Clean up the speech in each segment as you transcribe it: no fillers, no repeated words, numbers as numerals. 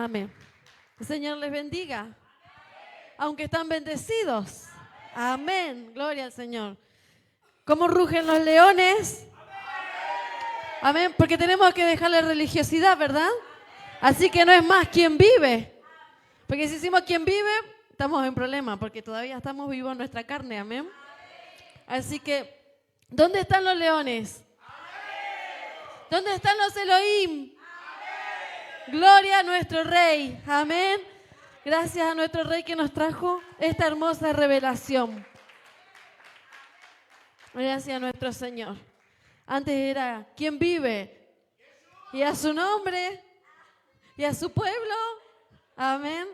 Amén. El Señor les bendiga. Aunque están bendecidos. Amén. Gloria al Señor. ¿Cómo rugen los leones? Amén. Porque tenemos que dejar la religiosidad, ¿verdad? Así que no es más quien vive. Porque si decimos quien vive, estamos en problema. Porque todavía estamos vivos en nuestra carne. Amén. Así que, ¿dónde están los leones? ¿Dónde están los Elohim? Gloria a nuestro Rey. Amén. Gracias a nuestro Rey que nos trajo esta hermosa revelación. Gracias a nuestro Señor. Antes era ¿quién vive? Y a su nombre y a su pueblo. Amén.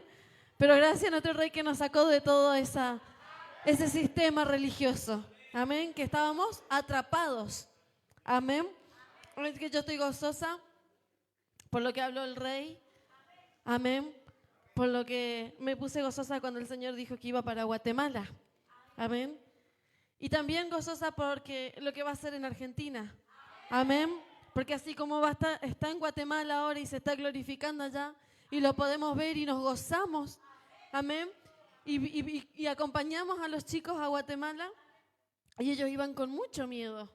Pero gracias a nuestro Rey que nos sacó de todo ese sistema religioso. Amén. Que estábamos atrapados. Amén. Es que yo estoy gozosa por lo que habló el Rey. Amén. Por lo que me puse gozosa cuando el Señor dijo que iba para Guatemala. Amén. Y también gozosa porque lo que va a hacer en Argentina. Amén. Porque así como está en Guatemala ahora y se está glorificando allá y lo podemos ver y nos gozamos. Amén. Y acompañamos a los chicos a Guatemala y ellos iban con mucho miedo.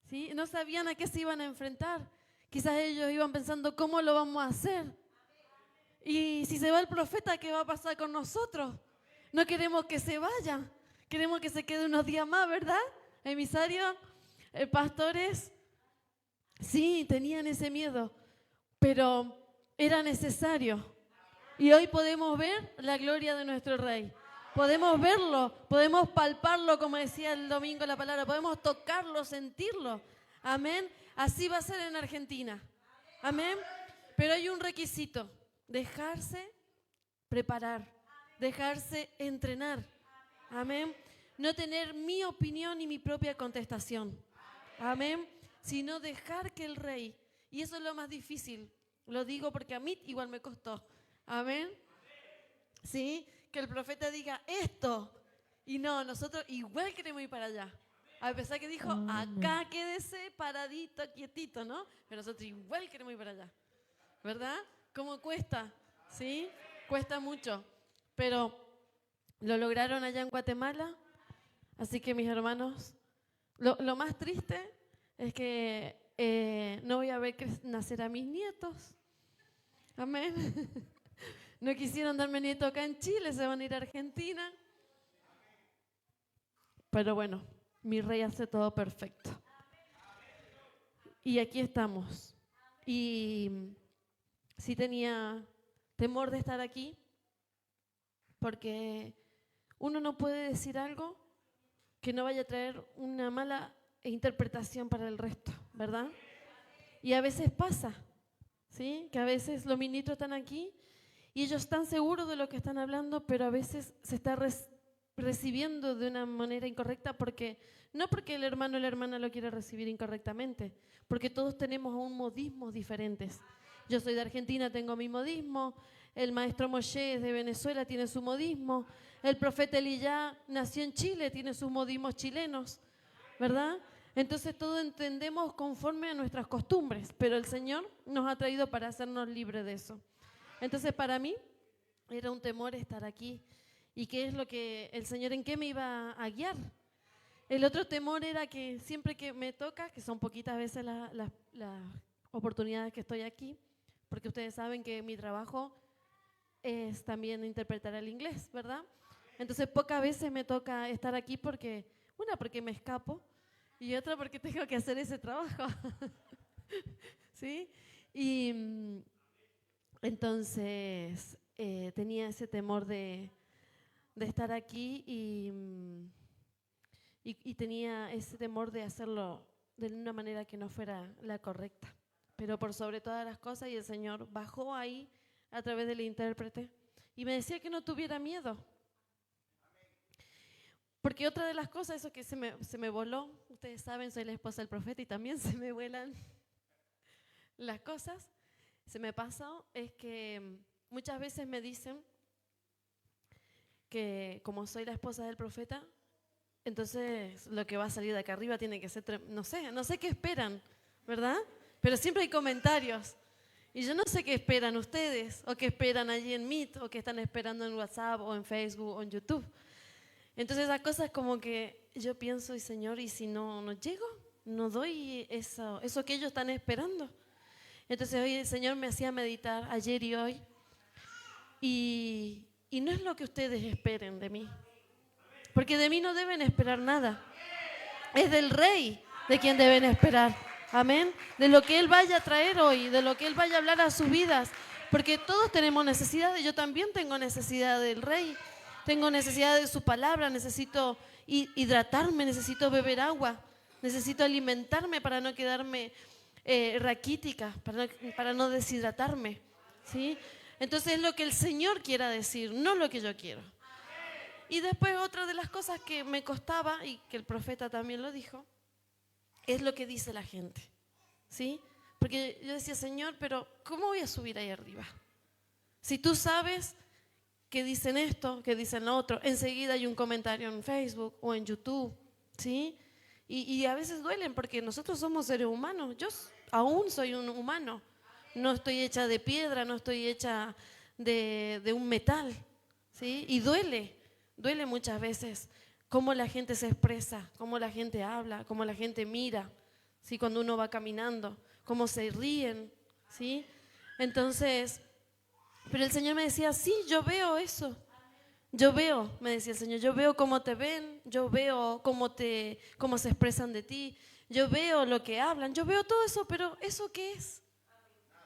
¿Sí? No sabían a qué se iban a enfrentar. Quizás ellos iban pensando cómo lo vamos a hacer. Y si se va el profeta, ¿qué va a pasar con nosotros? No queremos que se vaya. Queremos que se quede unos días más, ¿verdad? Emisarios, pastores. Sí, tenían ese miedo, pero era necesario. Y hoy podemos ver la gloria de nuestro Rey. Podemos verlo, podemos palparlo, como decía el domingo la palabra. Podemos tocarlo, sentirlo. Amén. Así va a ser en Argentina. Amén. Pero hay un requisito. Dejarse preparar, dejarse entrenar. Amén. No tener mi opinión y mi propia contestación. Amén. Sino dejar que el Rey, y eso es lo más difícil, lo digo porque a mí igual me costó. Amén. Sí, que el profeta diga esto, y no, nosotros igual queremos ir para allá. A pesar que dijo, acá quédese paradito, quietito, ¿no? Pero nosotros igual queremos ir para allá. ¿Verdad? ¿Cómo cuesta? ¿Sí? Cuesta mucho. Pero lo lograron allá en Guatemala. Así que mis hermanos, lo más triste es que no voy a ver nacer a mis nietos. Amén. No quisieron darme nieto acá en Chile, se van a ir a Argentina. Pero bueno, mi Rey hace todo perfecto. Y aquí estamos. Y sí tenía temor de estar aquí, porque uno no puede decir algo que no vaya a traer una mala interpretación para el resto, ¿verdad? Y a veces pasa, ¿sí? Que a veces los ministros están aquí y ellos están seguros de lo que están hablando, pero a veces se está recibiendo de una manera incorrecta no porque el hermano o la hermana lo quiera recibir incorrectamente, porque todos tenemos aún modismos diferentes. Yo soy de Argentina, tengo mi modismo, el maestro Moshe es de Venezuela, tiene su modismo, el profeta Eliyá nació en Chile, tiene sus modismos chilenos, ¿verdad? Entonces todos entendemos conforme a nuestras costumbres, pero el Señor nos ha traído para hacernos libres de eso. Entonces para mí era un temor estar aquí. ¿Y qué es lo que el Señor en qué me iba a guiar? El otro temor era que siempre que me toca, que son poquitas veces las oportunidades que estoy aquí, porque ustedes saben que mi trabajo es también interpretar el inglés, ¿verdad? Entonces pocas veces me toca estar aquí porque me escapo y otra porque tengo que hacer ese trabajo. ¿Sí? Y entonces tenía ese temor de estar aquí y tenía ese temor de hacerlo de una manera que no fuera la correcta. Pero por sobre todas las cosas, y el Señor bajó ahí a través del intérprete y me decía que no tuviera miedo. Porque otra de las cosas, eso que se me voló, ustedes saben, soy la esposa del profeta y también se me vuelan las cosas, se me pasó, es que muchas veces me dicen que como soy la esposa del profeta, entonces lo que va a salir de acá arriba tiene que ser, no sé qué esperan, ¿verdad? Pero siempre hay comentarios. Y yo no sé qué esperan ustedes, o qué esperan allí en Meet, o qué están esperando en WhatsApp, o en Facebook, o en YouTube. Entonces esas cosas como que yo pienso, y Señor, ¿y si no llego? No doy eso que ellos están esperando. Entonces hoy el Señor me hacía meditar ayer y hoy. Y no es lo que ustedes esperen de mí. Porque de mí no deben esperar nada. Es del Rey de quien deben esperar. Amén. De lo que Él vaya a traer hoy, de lo que Él vaya a hablar a sus vidas. Porque todos tenemos necesidades. Yo también tengo necesidad del Rey. Tengo necesidad de su palabra. Necesito hidratarme, necesito beber agua. Necesito alimentarme para no quedarme raquítica, para no deshidratarme. ¿Sí? Entonces es lo que el Señor quiera decir, no lo que yo quiero. Y después otra de las cosas que me costaba, y que el profeta también lo dijo, es lo que dice la gente, ¿sí? Porque yo decía, Señor, pero ¿cómo voy a subir ahí arriba? Si tú sabes que dicen esto, que dicen lo otro, enseguida hay un comentario en Facebook o en YouTube, ¿sí? Y a veces duelen porque nosotros somos seres humanos, yo aún soy un humano, no estoy hecha de piedra, no estoy hecha de un metal, ¿sí? Y duele muchas veces cómo la gente se expresa, cómo la gente habla, cómo la gente mira, ¿sí? Cuando uno va caminando, cómo se ríen, ¿sí? Entonces, pero el Señor me decía, sí, yo veo eso. Yo veo, me decía el Señor, yo veo cómo te ven, yo veo cómo se expresan de ti, yo veo lo que hablan, yo veo todo eso, pero ¿eso qué es?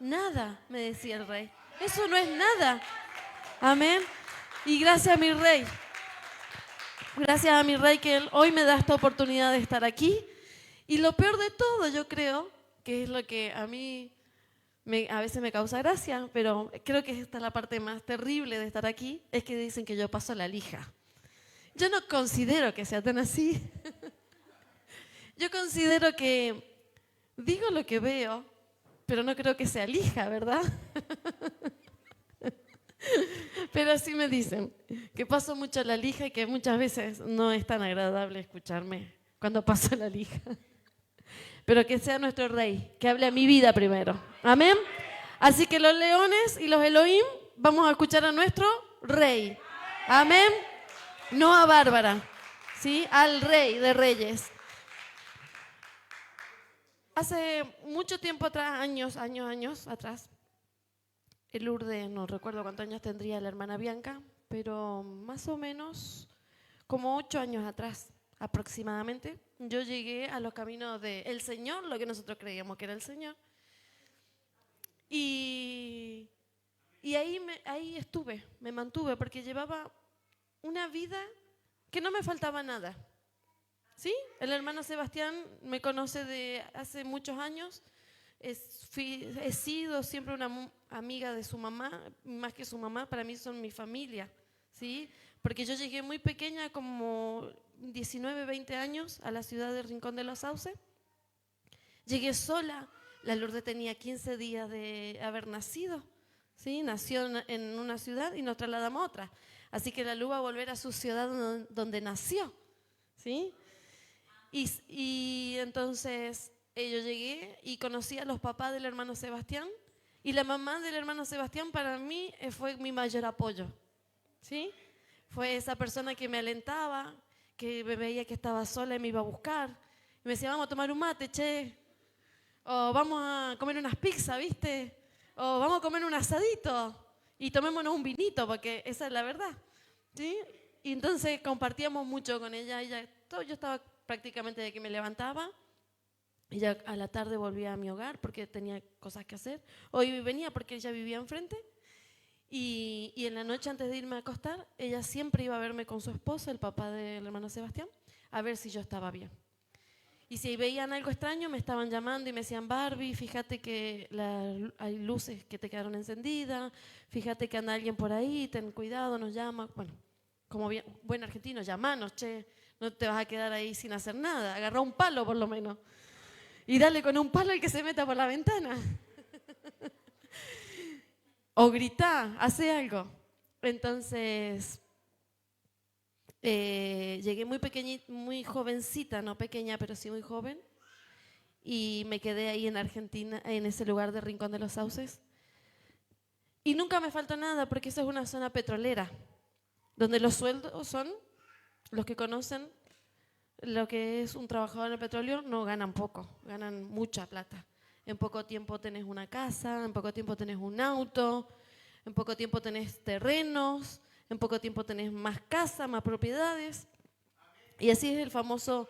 Nada, me decía el Rey. Eso no es nada. Amén. Y gracias a mi Rey. Gracias a mi Rey que Él hoy me da esta oportunidad de estar aquí. Y lo peor de todo, yo creo, que es lo que a mí a veces me causa gracia, pero creo que esta es la parte más terrible de estar aquí, es que dicen que yo paso la lija. Yo no considero que sea tan así. Yo considero que digo lo que veo, pero no creo que sea lija, ¿verdad? Pero así me dicen, que paso mucho la lija y que muchas veces no es tan agradable escucharme cuando paso la lija. Pero que sea nuestro Rey, que hable a mi vida primero. Amén. Así que los leones y los Elohim vamos a escuchar a nuestro Rey. Amén. No a Bárbara, ¿sí? Al Rey de Reyes. Hace mucho tiempo atrás, años atrás, el Lourdes, no recuerdo cuántos años tendría la hermana Bianca, pero más o menos como 8 años atrás aproximadamente, yo llegué a los caminos del Señor, lo que nosotros creíamos que era el Señor, y ahí estuve, me mantuve, porque llevaba una vida que no me faltaba nada. ¿Sí? El hermano Sebastián me conoce de hace muchos años. He sido siempre una amiga de su mamá, más que su mamá, para mí son mi familia, ¿sí? Porque yo llegué muy pequeña, como 19, 20 años, a la ciudad de Rincón de los Sauces. Llegué sola, la Lourdes tenía 15 días de haber nacido, ¿sí? Nació en una ciudad y nos trasladamos a otra. Así que la Lu va a volver a su ciudad donde nació, ¿sí? Y entonces yo llegué y conocí a los papás del hermano Sebastián, y la mamá del hermano Sebastián para mí fue mi mayor apoyo, ¿sí? Fue esa persona que me alentaba, que me veía que estaba sola y me iba a buscar. Y me decía, vamos a tomar un mate, che. O vamos a comer unas pizzas, ¿viste? O vamos a comer un asadito y tomémonos un vinito, porque esa es la verdad, ¿sí? Y entonces compartíamos mucho con ella. Yo estaba prácticamente de que me levantaba, y ya a la tarde volvía a mi hogar porque tenía cosas que hacer. Hoy venía porque ella vivía enfrente, y en la noche antes de irme a acostar, ella siempre iba a verme con su esposo, el papá del hermano Sebastián, a ver si yo estaba bien. Y si veían algo extraño, me estaban llamando y me decían, Barbie, fíjate que hay luces que te quedaron encendidas, fíjate que anda alguien por ahí, ten cuidado, nos llama. Bueno, como buen argentino, llamanos, che. No te vas a quedar ahí sin hacer nada. Agarrá un palo por lo menos. Y dale con un palo al que se meta por la ventana. O gritá, hace algo. Entonces, llegué muy pequeñita, muy jovencita, no pequeña, pero sí muy joven. Y me quedé ahí en Argentina, en ese lugar de Rincón de los Sauces. Y nunca me faltó nada porque esa es una zona petrolera, donde los sueldos son, los que conocen lo que es un trabajador en el petróleo, no ganan poco, ganan mucha plata. En poco tiempo tenés una casa, en poco tiempo tenés un auto, en poco tiempo tenés terrenos, en poco tiempo tenés más casa, más propiedades. Y así es el famoso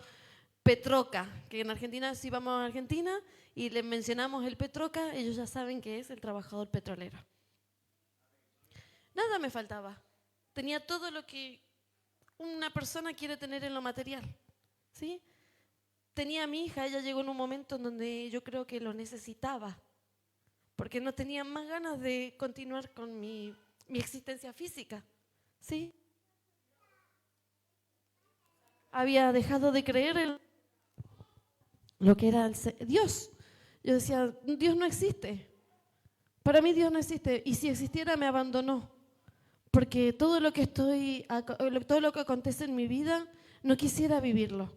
Petroca, que en Argentina, si vamos a Argentina y le mencionamos el Petroca, ellos ya saben que es el trabajador petrolero. Nada me faltaba. Tenía todo lo que una persona quiere tener en lo material, ¿sí? Tenía a mi hija, ella llegó en un momento en donde yo creo que lo necesitaba, porque no tenía más ganas de continuar con mi existencia física, ¿sí? Había dejado de creer en lo que era Dios. Yo decía, Dios no existe. Para mí Dios no existe, y si existiera me abandonó, porque todo lo que acontece en mi vida no quisiera vivirlo.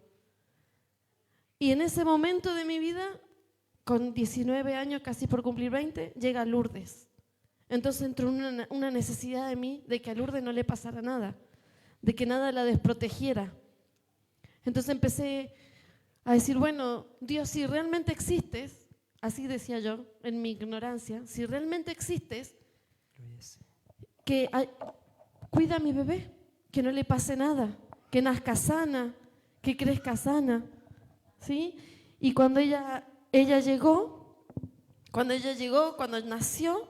Y en ese momento de mi vida, con 19 años, casi por cumplir 20, llega Lourdes. Entonces entró una necesidad de mí de que a Lourdes no le pasara nada, de que nada la desprotegiera. Entonces empecé a decir, bueno, Dios, si realmente existes, así decía yo en mi ignorancia, si realmente existes, cuida a mi bebé, que no le pase nada, que nazca sana, que crezca sana. ¿Sí? Y cuando ella llegó, cuando nació,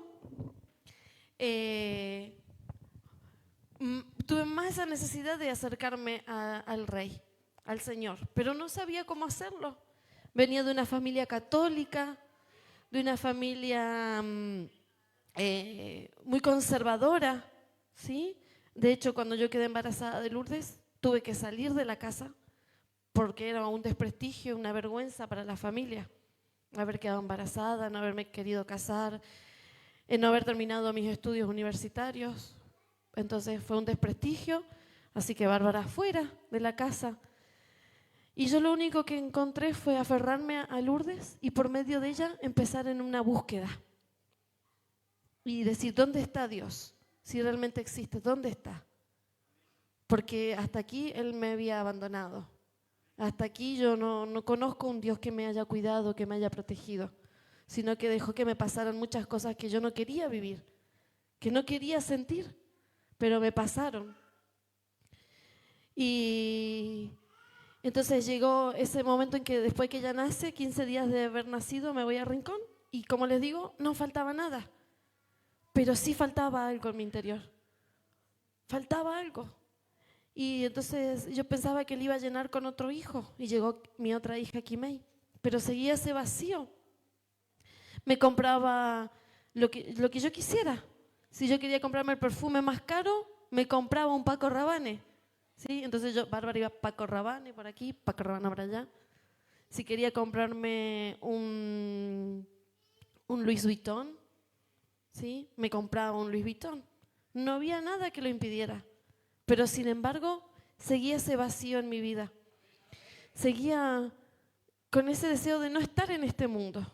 tuve más esa necesidad de acercarme al Rey, al Señor, pero no sabía cómo hacerlo. Venía de una familia católica, de una familia muy conservadora, ¿sí? De hecho, cuando yo quedé embarazada de Lourdes, tuve que salir de la casa, porque era un desprestigio, una vergüenza para la familia, haber quedado embarazada, no haberme querido casar, no haber terminado mis estudios universitarios. Entonces fue un desprestigio, así que Bárbara fuera de la casa. Y yo lo único que encontré fue aferrarme a Lourdes y por medio de ella empezar en una búsqueda. Y decir, ¿dónde está Dios? Si realmente existe, ¿dónde está? Porque hasta aquí Él me había abandonado. Hasta aquí yo no conozco un Dios que me haya cuidado, que me haya protegido, sino que dejó que me pasaran muchas cosas que yo no quería vivir, que no quería sentir, pero me pasaron. Y entonces llegó ese momento en que después que ella nace, 15 días de haber nacido, me voy a Rincón y como les digo, no faltaba nada, pero sí faltaba algo en mi interior, faltaba algo. Y entonces yo pensaba que él iba a llenar con otro hijo y llegó mi otra hija, Kimei, pero seguía ese vacío. Me compraba lo que yo quisiera. Si yo quería comprarme el perfume más caro, me compraba un Paco Rabanne, ¿sí? Entonces Bárbara iba Paco Rabanne por aquí, Paco Rabanne por allá. Si quería comprarme un Louis Vuitton, ¿sí? Me compraba un Louis Vuitton. No había nada que lo impidiera. Pero sin embargo, seguía ese vacío en mi vida. Seguía con ese deseo de no estar en este mundo,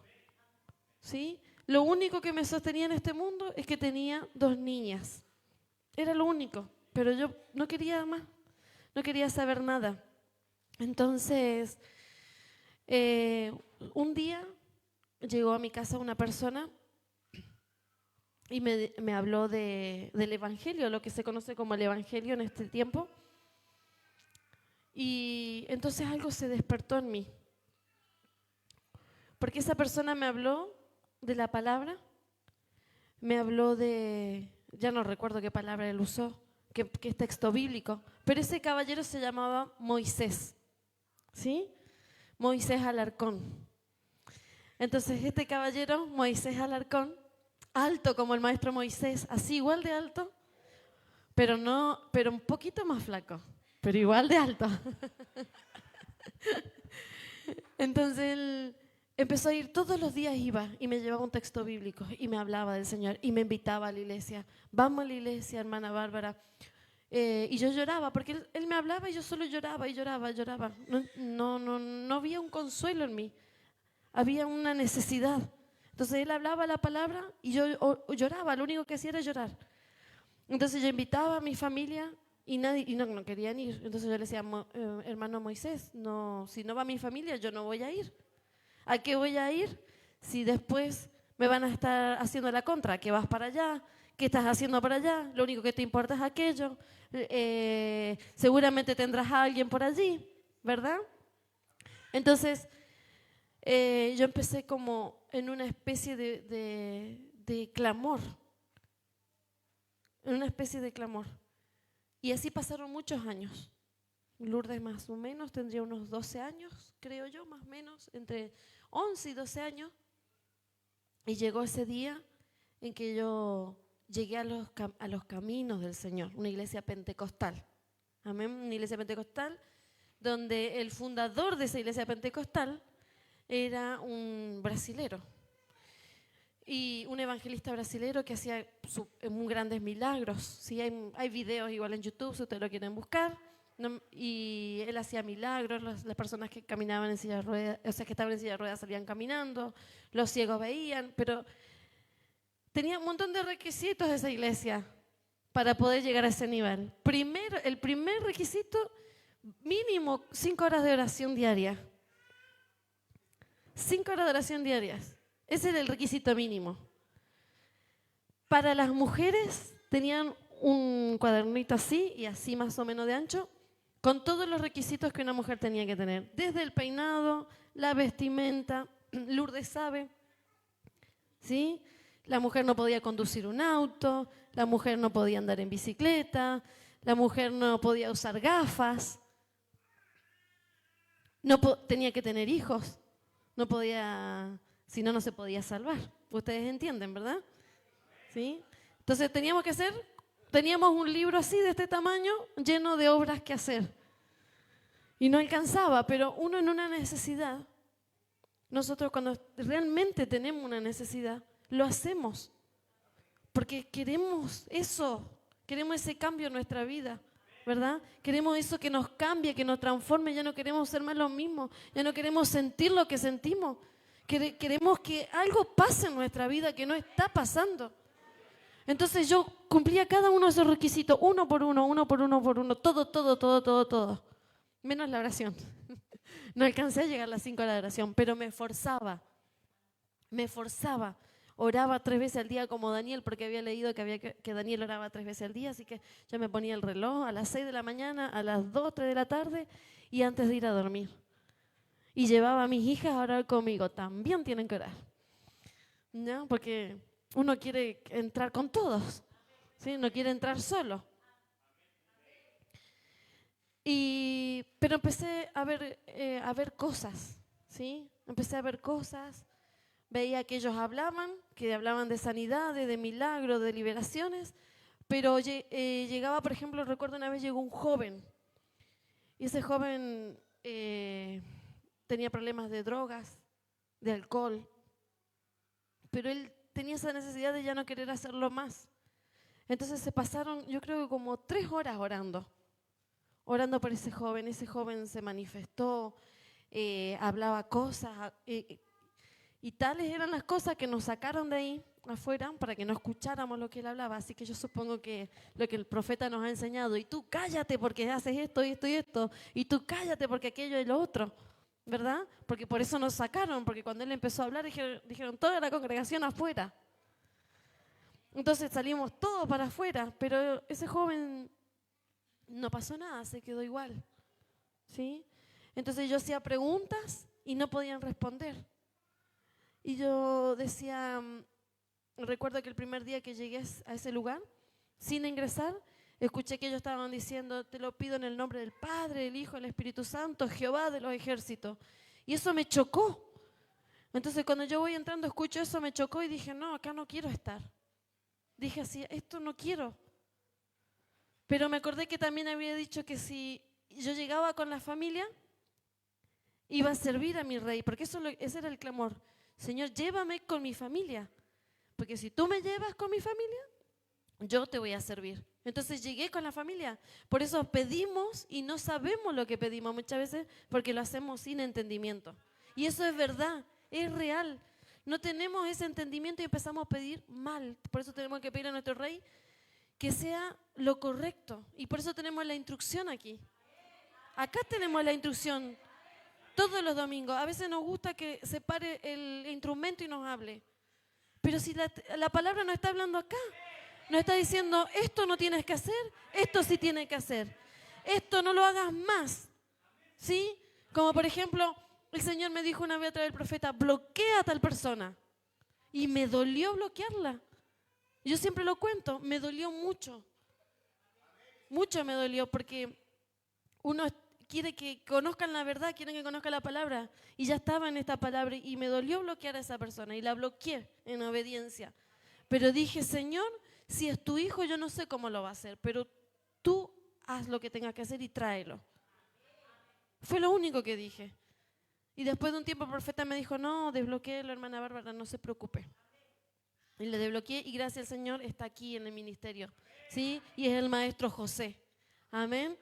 ¿sí? Lo único que me sostenía en este mundo es que tenía 2 niñas. Era lo único, pero yo no quería más, no quería saber nada. Entonces, un día llegó a mi casa una persona y me habló del Evangelio, lo que se conoce como el Evangelio en este tiempo. Y entonces algo se despertó en mí. Porque esa persona me habló de la palabra, me habló ya no recuerdo qué palabra él usó, que es texto bíblico, pero ese caballero se llamaba Moisés, ¿sí? Moisés Alarcón. Entonces este caballero, Moisés Alarcón, alto como el maestro Moisés, así igual de alto, pero un poquito más flaco, pero igual de alto. Entonces él empezó a ir, todos los días iba y me llevaba un texto bíblico y me hablaba del Señor y me invitaba a la iglesia. Vamos a la iglesia, hermana Bárbara. Y yo lloraba, porque él me hablaba y yo solo lloraba y lloraba, lloraba. No había un consuelo en mí, había una necesidad. Entonces él hablaba la palabra y yo lloraba, lo único que hacía era llorar. Entonces yo invitaba a mi familia y no querían ir. Entonces yo le decía, hermano Moisés, no, si no va mi familia, yo no voy a ir. ¿A qué voy a ir si después me van a estar haciendo la contra? ¿Que vas para allá? ¿Qué estás haciendo para allá? Lo único que te importa es aquello. Seguramente tendrás a alguien por allí, ¿verdad? Entonces yo empecé como en una especie de clamor. En una especie de clamor. Y así pasaron muchos años. Lourdes más o menos tendría unos 12 años, creo yo, más o menos, entre 11 y 12 años. Y llegó ese día en que yo llegué a los caminos del Señor, una iglesia pentecostal. Amén, una iglesia pentecostal donde el fundador de esa iglesia pentecostal era un brasilero. Y un evangelista brasilero que hacía muy grandes milagros. Sí, hay videos igual en YouTube si ustedes lo quieren buscar. Y él hacía milagros, las personas que caminaban en silla de ruedas, o sea, que estaban en silla de ruedas salían caminando, los ciegos veían, pero tenía un montón de requisitos esa iglesia para poder llegar a ese nivel. El primer requisito, mínimo 5 horas de oración diaria. 5 horas de oración diarias. Ese era el requisito mínimo. Para las mujeres tenían un cuadernito así y así más o menos de ancho, con todos los requisitos que una mujer tenía que tener. Desde el peinado, la vestimenta, Lourdes sabe, ¿sí? La mujer no podía conducir un auto, la mujer no podía andar en bicicleta, la mujer no podía usar gafas, tenía que tener hijos, no podía... Si no, no se podía salvar. Ustedes entienden, ¿verdad? ¿Sí? Entonces teníamos un libro así de este tamaño lleno de obras que hacer. Y no alcanzaba, pero uno en una necesidad, nosotros cuando realmente tenemos una necesidad, lo hacemos. Porque queremos eso, queremos ese cambio en nuestra vida, ¿verdad? Queremos eso que nos cambie, que nos transforme, ya no queremos ser más lo mismo, ya no queremos sentir lo que sentimos. Queremos que algo pase en nuestra vida que no está pasando. Entonces yo cumplía cada uno de esos requisitos, uno por uno, todo. Menos la oración. No alcancé a llegar a las 5 horas de oración, pero me forzaba. Oraba 3 veces al día como Daniel, porque había leído que Daniel oraba 3 veces al día, así que yo me ponía el reloj a las 6 de la mañana, a las 2, 3 de la tarde y antes de ir a dormir. Y llevaba a mis hijas a orar conmigo. También tienen que orar, ¿no? Porque uno quiere entrar con todos, ¿sí? No quiere entrar solo. Pero empecé a ver cosas, ¿sí? Empecé a ver cosas. Veía que ellos que hablaban de sanidades, de milagros, de liberaciones. Pero llegaba, por ejemplo, recuerdo una vez llegó un joven. Y ese joven... tenía problemas de drogas, de alcohol, pero él tenía esa necesidad de ya no querer hacerlo más. Entonces se pasaron, yo creo que como 3 horas orando por ese joven se manifestó, hablaba cosas, y tales eran las cosas que nos sacaron de ahí afuera para que no escucháramos lo que él hablaba. Así que yo supongo que lo que el profeta nos ha enseñado, y tú cállate porque haces esto y esto y esto, y tú cállate porque aquello y lo otro, ¿verdad? Porque por eso nos sacaron, porque cuando él empezó a hablar dijeron toda la congregación afuera. Entonces salimos todos para afuera, pero ese joven no pasó nada, se quedó igual, ¿sí? Entonces yo hacía preguntas y no podían responder. Y yo decía, recuerdo que el primer día que llegué a ese lugar, sin ingresar, escuché que ellos estaban diciendo, te lo pido en el nombre del Padre, del Hijo, del Espíritu Santo, Jehová de los ejércitos. Y eso me chocó. Entonces cuando yo voy entrando, escucho eso, me chocó y dije, no, acá no quiero estar. Dije así, esto no quiero. Pero me acordé que también había dicho que si yo llegaba con la familia, iba a servir a mi rey, porque ese era el clamor. Señor, llévame con mi familia, porque si tú me llevas con mi familia, yo te voy a servir. Entonces llegué con la familia. Por eso pedimos y no sabemos lo que pedimos muchas veces porque lo hacemos sin entendimiento. Y eso es verdad, es real. No tenemos ese entendimiento y empezamos a pedir mal. Por eso tenemos que pedir a nuestro Rey que sea lo correcto. Y por eso tenemos la instrucción aquí. Acá tenemos la instrucción todos los domingos. A veces nos gusta que se pare el instrumento y nos hable. Pero si la palabra nos está hablando acá, nos está diciendo, esto no tienes que hacer, esto sí tienes que hacer. Esto no lo hagas más. ¿Sí? Como por ejemplo, el Señor me dijo una vez a través del profeta, bloquea a tal persona. Y me dolió bloquearla. Yo siempre lo cuento, me dolió mucho. Mucho me dolió porque uno quiere que conozcan la verdad, quieren que conozcan la palabra. Y ya estaba en esta palabra y me dolió bloquear a esa persona y la bloqueé en obediencia. Pero dije, Señor, si es tu hijo yo no sé cómo lo va a hacer, pero tú haz lo que tengas que hacer y tráelo. Fue lo único que dije. Y después de un tiempo el profeta me dijo, no, desbloquéelo, hermana Bárbara, no se preocupe. Y le desbloqueé y gracias al Señor está aquí en el ministerio. ¿Sí? Y es el maestro José. Amén.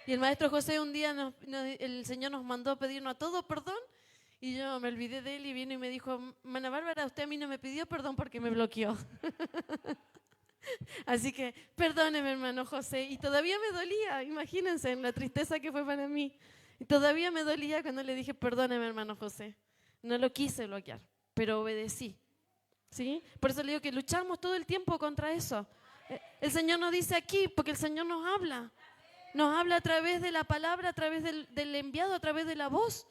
Y el maestro José un día el Señor nos mandó a pedirnos a todos perdón. Y yo me olvidé de él y vino y me dijo, hermana Bárbara, usted a mí no me pidió perdón porque me bloqueó. Así que perdóneme, hermano José. Y todavía me dolía, imagínense, en la tristeza que fue para mí. Y todavía me dolía cuando le dije, perdóneme, hermano José. No lo quise bloquear, pero obedecí. ¿Sí? Por eso le digo que luchamos todo el tiempo contra eso. El Señor nos dice aquí, porque el Señor nos habla. Nos habla a través de la palabra, a través del enviado, a través de la voz.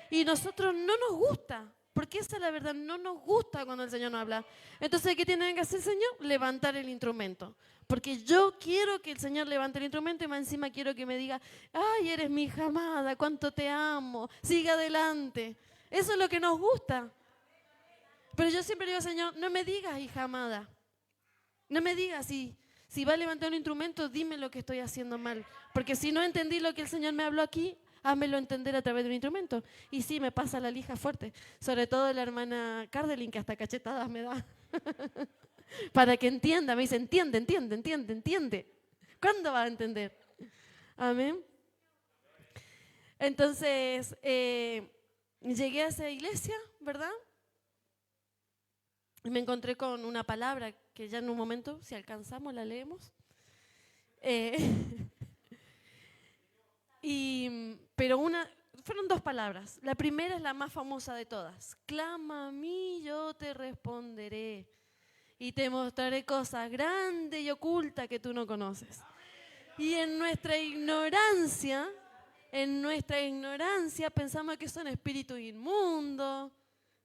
Y nosotros no nos gusta, porque esa es la verdad, no nos gusta cuando el Señor nos habla. Entonces, ¿qué tiene que hacer el Señor? Levantar el instrumento. Porque yo quiero que el Señor levante el instrumento y más encima quiero que me diga, ay, eres mi hija amada, cuánto te amo, sigue adelante. Eso es lo que nos gusta. Pero yo siempre digo, Señor, no me digas, hija amada. No me digas, si va a levantar un instrumento, dime lo que estoy haciendo mal. Porque si no entendí lo que el Señor me habló aquí, házmelo entender a través de un instrumento. Y sí, me pasa la lija fuerte. Sobre todo la hermana Cardelin, que hasta cachetadas me da. Para que entienda, me dice, entiende. ¿Cuándo va a entender? Amén. Entonces, llegué a esa iglesia, ¿verdad? Y me encontré con una palabra que ya en un momento, si alcanzamos, la leemos. Pero fueron dos palabras. La primera es la más famosa de todas. Clama a mí, yo te responderé. Y te mostraré cosas grandes y ocultas que tú no conoces. Y en nuestra ignorancia pensamos que son espíritus inmundos.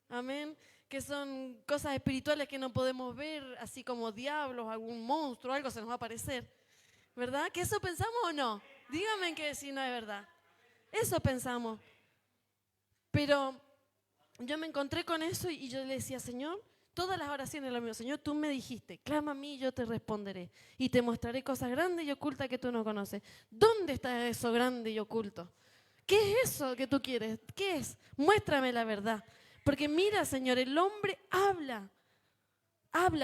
Amén. Que son cosas espirituales que no podemos ver, así como diablos, algún monstruo, algo se nos va a aparecer. ¿Verdad? ¿Que eso pensamos o no? Díganme que si no es verdad. Eso pensamos. Pero yo me encontré con eso y yo le decía, Señor, todas las oraciones lo mío, Señor, tú me dijiste, clama a mí y yo te responderé. Y te mostraré cosas grandes y ocultas que tú no conoces. ¿Dónde está eso grande y oculto? ¿Qué es eso que tú quieres? ¿Qué es? Muéstrame la verdad. Porque mira, Señor, el hombre habla,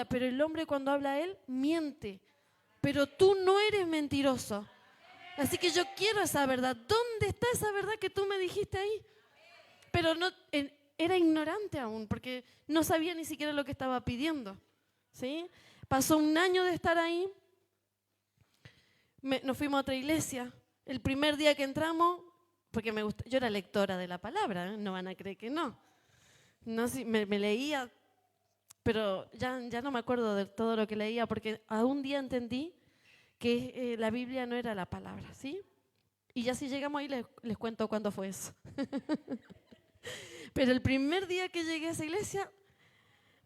pero el hombre cuando habla a él, miente. Pero tú no eres mentiroso. Así que yo quiero esa verdad. ¿Dónde está esa verdad que tú me dijiste ahí? Pero no, era ignorante aún, porque no sabía ni siquiera lo que estaba pidiendo. ¿Sí? Pasó un año de estar ahí, nos fuimos a otra iglesia. El primer día que entramos, porque yo era lectora de la palabra, no van a creer que no. No, sí, me leía, pero ya no me acuerdo de todo lo que leía, porque a un día entendí que la Biblia no era la palabra, ¿sí? Y ya si llegamos ahí les cuento cuándo fue eso. Pero el primer día que llegué a esa iglesia,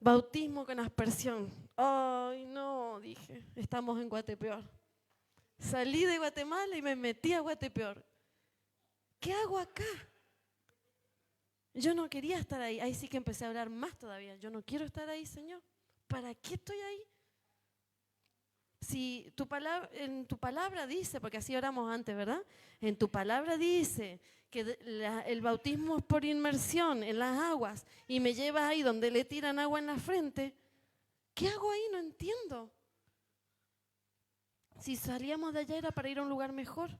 bautismo con aspersión. Ay, no, dije, estamos en Guatepeor. Salí de Guatemala y me metí a Guatepeor. ¿Qué hago acá? Yo no quería estar ahí. Ahí sí que empecé a hablar más todavía. Yo no quiero estar ahí, Señor. ¿Para qué estoy ahí? Si en tu palabra dice, porque así oramos antes, ¿verdad? En tu palabra dice que el bautismo es por inmersión en las aguas y me llevas ahí donde le tiran agua en la frente. ¿Qué hago ahí? No entiendo. Si salíamos de allá era para ir a un lugar mejor.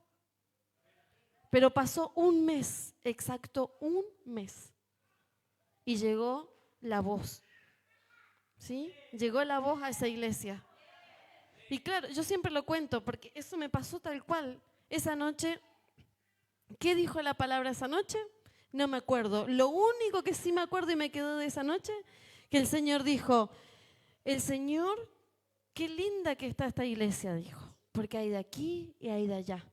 Pero pasó un mes, exacto un mes. Y llegó la voz. ¿Sí? Llegó la voz a esa iglesia. Y claro, yo siempre lo cuento porque eso me pasó tal cual. Esa noche, ¿qué dijo la palabra esa noche? No me acuerdo. Lo único que sí me acuerdo y me quedó de esa noche, que el Señor dijo, el Señor, qué linda que está esta iglesia, dijo, porque hay de aquí y hay de allá.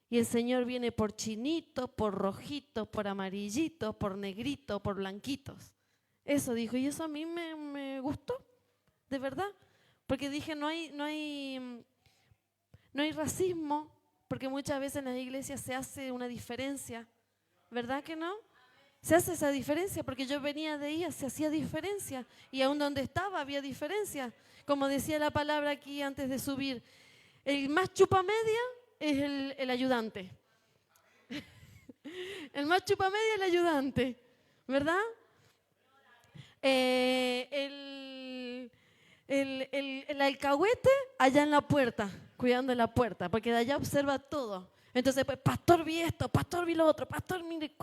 Y el Señor viene por chinito, por rojito, por amarillito, por negrito, por blanquitos. Eso dijo, y eso a mí me gustó, de verdad. Porque dije, no hay racismo, porque muchas veces en las iglesias se hace una diferencia. ¿Verdad que no? Se hace esa diferencia, porque yo venía de ahí, se hacía diferencia. Y aún donde estaba había diferencia. Como decía la palabra aquí antes de subir, el más chupamedia es el ayudante. El más chupamedia es el ayudante, ¿verdad? El alcahuete allá en la puerta, cuidando la puerta, porque de allá observa todo. Entonces, pues, pastor vi esto, pastor vi lo otro, pastor mire.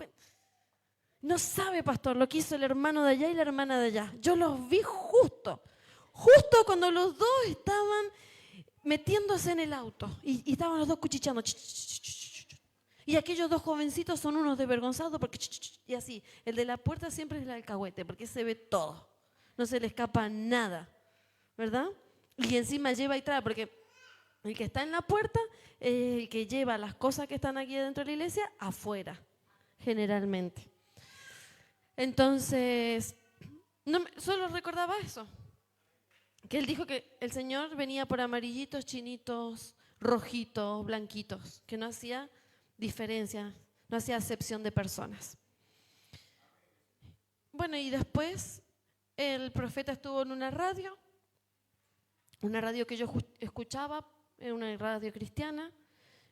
No sabe, pastor, lo que hizo el hermano de allá y la hermana de allá. Yo los vi justo cuando los dos estaban metiéndose en el auto y estaban los dos cuchicheando. Y aquellos dos jovencitos son unos desvergonzados porque y así. El de la puerta siempre es el alcahuete porque se ve todo. No se le escapa nada, ¿verdad? Y encima lleva y trae porque el que está en la puerta es el que lleva las cosas que están aquí dentro de la iglesia afuera, generalmente. Entonces, solo recordaba eso. Que él dijo que el Señor venía por amarillitos, chinitos, rojitos, blanquitos, que no hacía diferencia, no hacía acepción de personas. Bueno, y después el profeta estuvo en una radio que yo escuchaba, en una radio cristiana.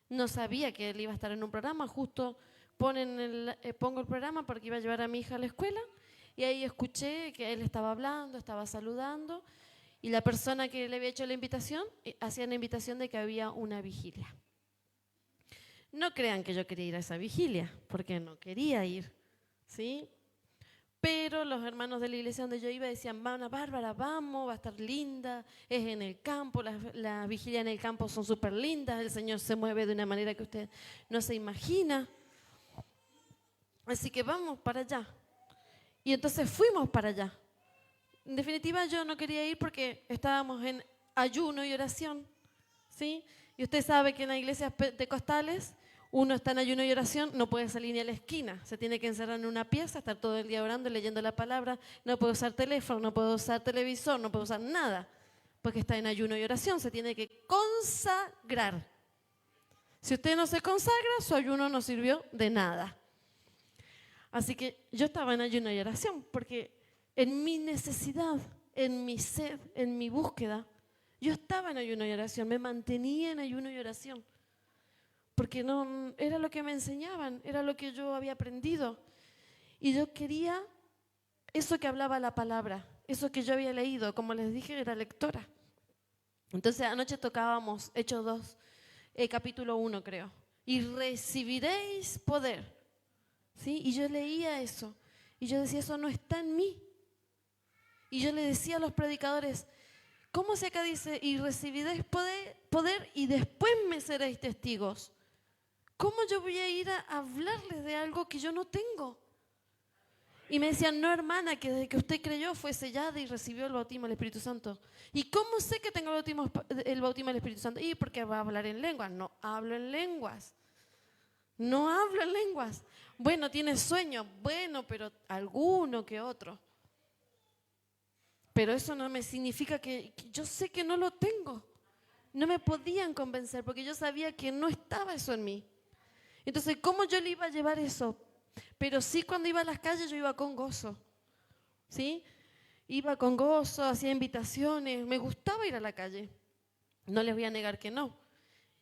No sabía que él iba a estar en un programa, justo pongo el programa porque iba a llevar a mi hija a la escuela y ahí escuché que él estaba hablando, estaba saludando. Y la persona que le había hecho la invitación, hacía la invitación de que había una vigilia. No crean que yo quería ir a esa vigilia, porque no quería ir, ¿sí? Pero los hermanos de la iglesia donde yo iba decían, Ana Bárbara, vamos, va a estar linda, es en el campo, las vigilias en el campo son súper lindas, el Señor se mueve de una manera que usted no se imagina. Así que vamos para allá. Y entonces fuimos para allá. En definitiva, yo no quería ir porque estábamos en ayuno y oración, ¿sí? Y usted sabe que en las iglesias pentecostales uno está en ayuno y oración, no puede salir ni a la esquina, se tiene que encerrar en una pieza, estar todo el día orando, leyendo la palabra, no puede usar teléfono, no puede usar televisor, no puede usar nada, porque está en ayuno y oración, se tiene que consagrar. Si usted no se consagra, su ayuno no sirvió de nada. Así que yo estaba en ayuno y oración, porque en mi necesidad, en mi sed, en mi búsqueda, yo estaba en ayuno y oración, me mantenía en ayuno y oración, porque no era lo que me enseñaban, era lo que yo había aprendido. Y yo quería eso que hablaba la palabra, eso que yo había leído, como les dije, era lectora. Entonces anoche tocábamos Hechos 2, capítulo 1 creo, y recibiréis poder, ¿sí? Y yo leía eso, y yo decía, eso no está en mí. Y yo le decía a los predicadores, ¿cómo se acá dice, y recibiréis poder y después me seréis testigos? ¿Cómo yo voy a ir a hablarles de algo que yo no tengo? Y me decían, no hermana, que desde que usted creyó fue sellada y recibió el bautismo del Espíritu Santo. ¿Y cómo sé que tengo el bautismo del Espíritu Santo? Y porque va a hablar en lenguas. No hablo en lenguas. No hablo en lenguas. Bueno, ¿tienes sueño? Bueno, pero alguno que otro. Pero eso no me significa que yo sé que no lo tengo. No me podían convencer porque yo sabía que no estaba eso en mí. Entonces, ¿cómo yo le iba a llevar eso? Pero sí, cuando iba a las calles yo iba con gozo. ¿Sí? Iba con gozo, hacía invitaciones, me gustaba ir a la calle. No les voy a negar que no.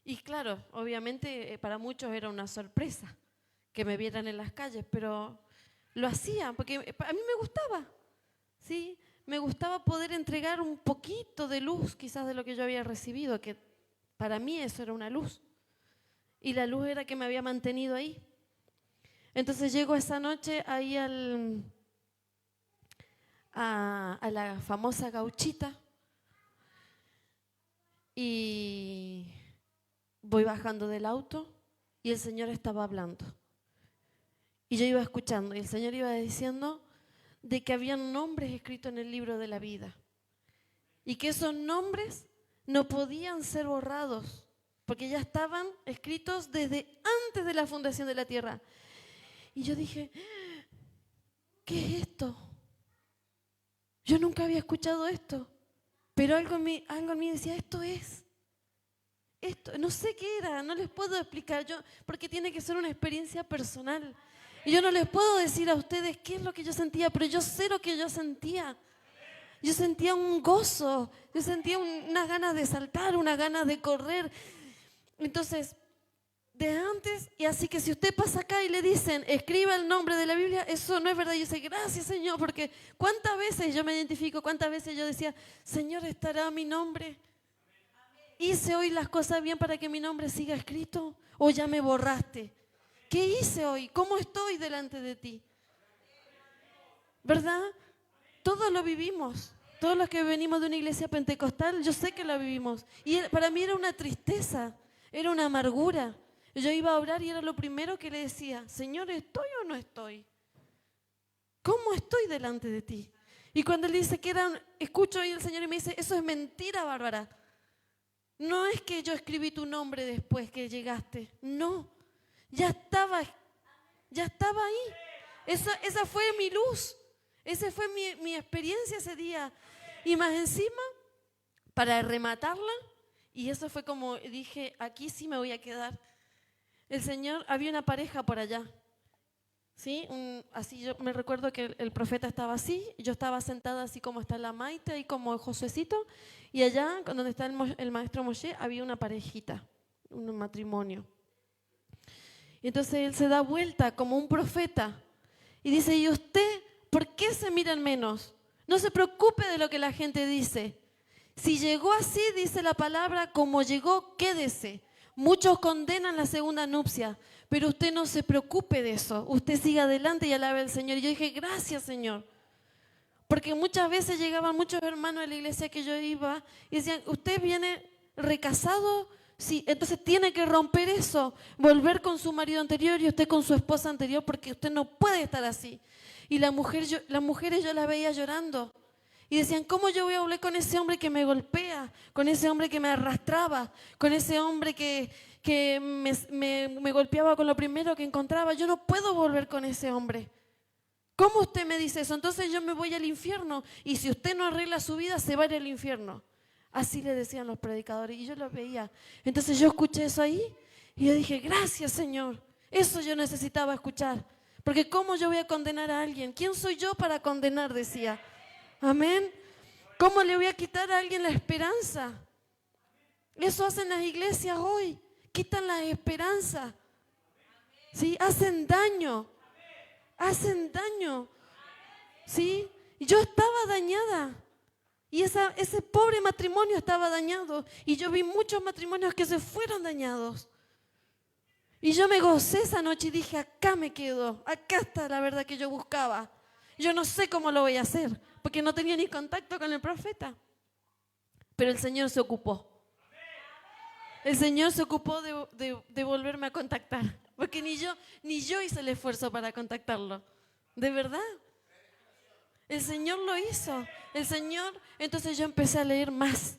Y claro, obviamente para muchos era una sorpresa que me vieran en las calles, pero lo hacía porque a mí me gustaba. ¿Sí? Me gustaba poder entregar un poquito de luz quizás de lo que yo había recibido, que para mí eso era una luz. Y la luz era que me había mantenido ahí. Entonces llego esa noche ahí a la famosa Gauchita y voy bajando del auto y el Señor estaba hablando. Y yo iba escuchando y el Señor iba diciendo de que habían nombres escritos en el libro de la vida y que esos nombres no podían ser borrados porque ya estaban escritos desde antes de la fundación de la tierra. Y yo dije, ¿qué es esto? Yo nunca había escuchado esto, pero algo en mí decía, esto, no sé qué era, no les puedo explicar, porque tiene que ser una experiencia personal. Y yo no les puedo decir a ustedes qué es lo que yo sentía, pero yo sé lo que yo sentía. Yo sentía un gozo, yo sentía unas ganas de saltar, unas ganas de correr. Entonces, de antes, y así que si usted pasa acá y le dicen, escriba el nombre de la Biblia, eso no es verdad. Yo sé, gracias Señor, porque cuántas veces yo me identifico, cuántas veces yo decía, Señor, ¿estará mi nombre? ¿Hice hoy las cosas bien para que mi nombre siga escrito? ¿O ya me borraste? ¿Qué hice hoy? ¿Cómo estoy delante de ti? ¿Verdad? Todos lo vivimos. Todos los que venimos de una iglesia pentecostal, yo sé que lo vivimos. Y para mí era una tristeza, era una amargura. Yo iba a orar y era lo primero que le decía, Señor, ¿estoy o no estoy? ¿Cómo estoy delante de ti? Y cuando él dice que escucho ahí el Señor y me dice, eso es mentira, Bárbara. No es que yo escribí tu nombre después que llegaste, no. Ya estaba ahí. Esa fue mi luz. Esa fue mi experiencia ese día. Y más encima, para rematarla, y eso fue como dije, aquí sí me voy a quedar. El Señor, había una pareja por allá. ¿Sí? Así yo me recuerdo que el profeta estaba así, yo estaba sentada así como está la Maite y como Josuecito, y allá donde está el maestro Moshe había una parejita, un matrimonio. Y entonces él se da vuelta como un profeta y dice, ¿y usted por qué se miran menos? No se preocupe de lo que la gente dice. Si llegó así, dice la palabra, como llegó, quédese. Muchos condenan la segunda nupcia, pero usted no se preocupe de eso. Usted siga adelante y alabe al Señor. Y yo dije, gracias, Señor. Porque muchas veces llegaban muchos hermanos de la iglesia que yo iba y decían, ¿usted viene recasado? Sí, entonces tiene que romper eso, volver con su marido anterior y usted con su esposa anterior, porque usted no puede estar así. Y las mujeres yo las veía llorando. Y decían, ¿cómo yo voy a volver con ese hombre que me golpea? Con ese hombre que me arrastraba, con ese hombre que me golpeaba con lo primero que encontraba. Yo no puedo volver con ese hombre. ¿Cómo usted me dice eso? Entonces yo me voy al infierno. Y si usted no arregla su vida, se va a ir al infierno. Así le decían los predicadores. Y yo lo veía. Entonces yo escuché eso ahí. Y yo dije, gracias Señor. Eso yo necesitaba escuchar. Porque ¿cómo yo voy a condenar a alguien? ¿Quién soy yo para condenar? Decía. Amén. ¿Cómo le voy a quitar a alguien la esperanza? Eso hacen las iglesias hoy. Quitan la esperanza. ¿Sí? Hacen daño. Hacen daño. ¿Sí? Yo estaba dañada. Y ese pobre matrimonio estaba dañado. Y yo vi muchos matrimonios que se fueron dañados. Y yo me gocé esa noche y dije, acá me quedo. Acá está la verdad que yo buscaba. Yo no sé cómo lo voy a hacer, porque no tenía ni contacto con el profeta. Pero el Señor se ocupó. El Señor se ocupó de volverme a contactar, porque ni yo hice el esfuerzo para contactarlo. De verdad. El Señor lo hizo. El Señor, entonces yo empecé a leer más.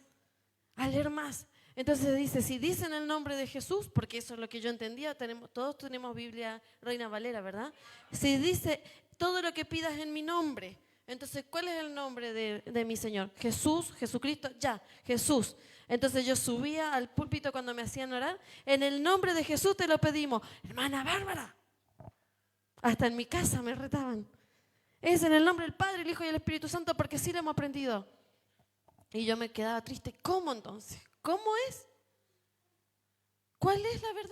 Entonces dice, si dicen el nombre de Jesús, porque eso es lo que yo entendía, todos tenemos Biblia Reina Valera, ¿verdad? Si dice todo lo que pidas en mi nombre, entonces ¿cuál es el nombre de mi Señor? Jesús, Jesucristo, ya, Jesús. Entonces yo subía al púlpito cuando me hacían orar, en el nombre de Jesús te lo pedimos, hermana Bárbara. Hasta en mi casa me retaban. Es en el nombre del Padre, el Hijo y el Espíritu Santo, porque sí lo hemos aprendido. Y yo me quedaba triste. ¿Cómo entonces? ¿Cómo es? ¿Cuál es la verdad?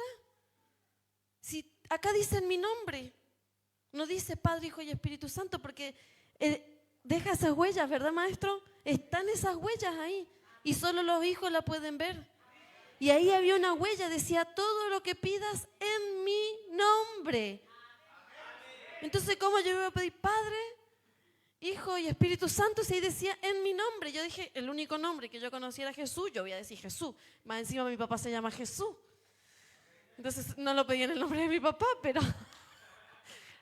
Si acá dicen mi nombre, no dice Padre, Hijo y Espíritu Santo, porque deja esas huellas, ¿verdad, maestro? Están esas huellas ahí y solo los hijos la pueden ver. Y ahí había una huella, decía, todo lo que pidas en mi nombre. Entonces, ¿cómo yo iba a pedir Padre, Hijo y Espíritu Santo, si ahí decía en mi nombre. Yo dije, el único nombre que yo conocía era Jesús, yo voy a decir Jesús. Más encima mi papá se llama Jesús. Entonces no lo pedí en el nombre de mi papá, pero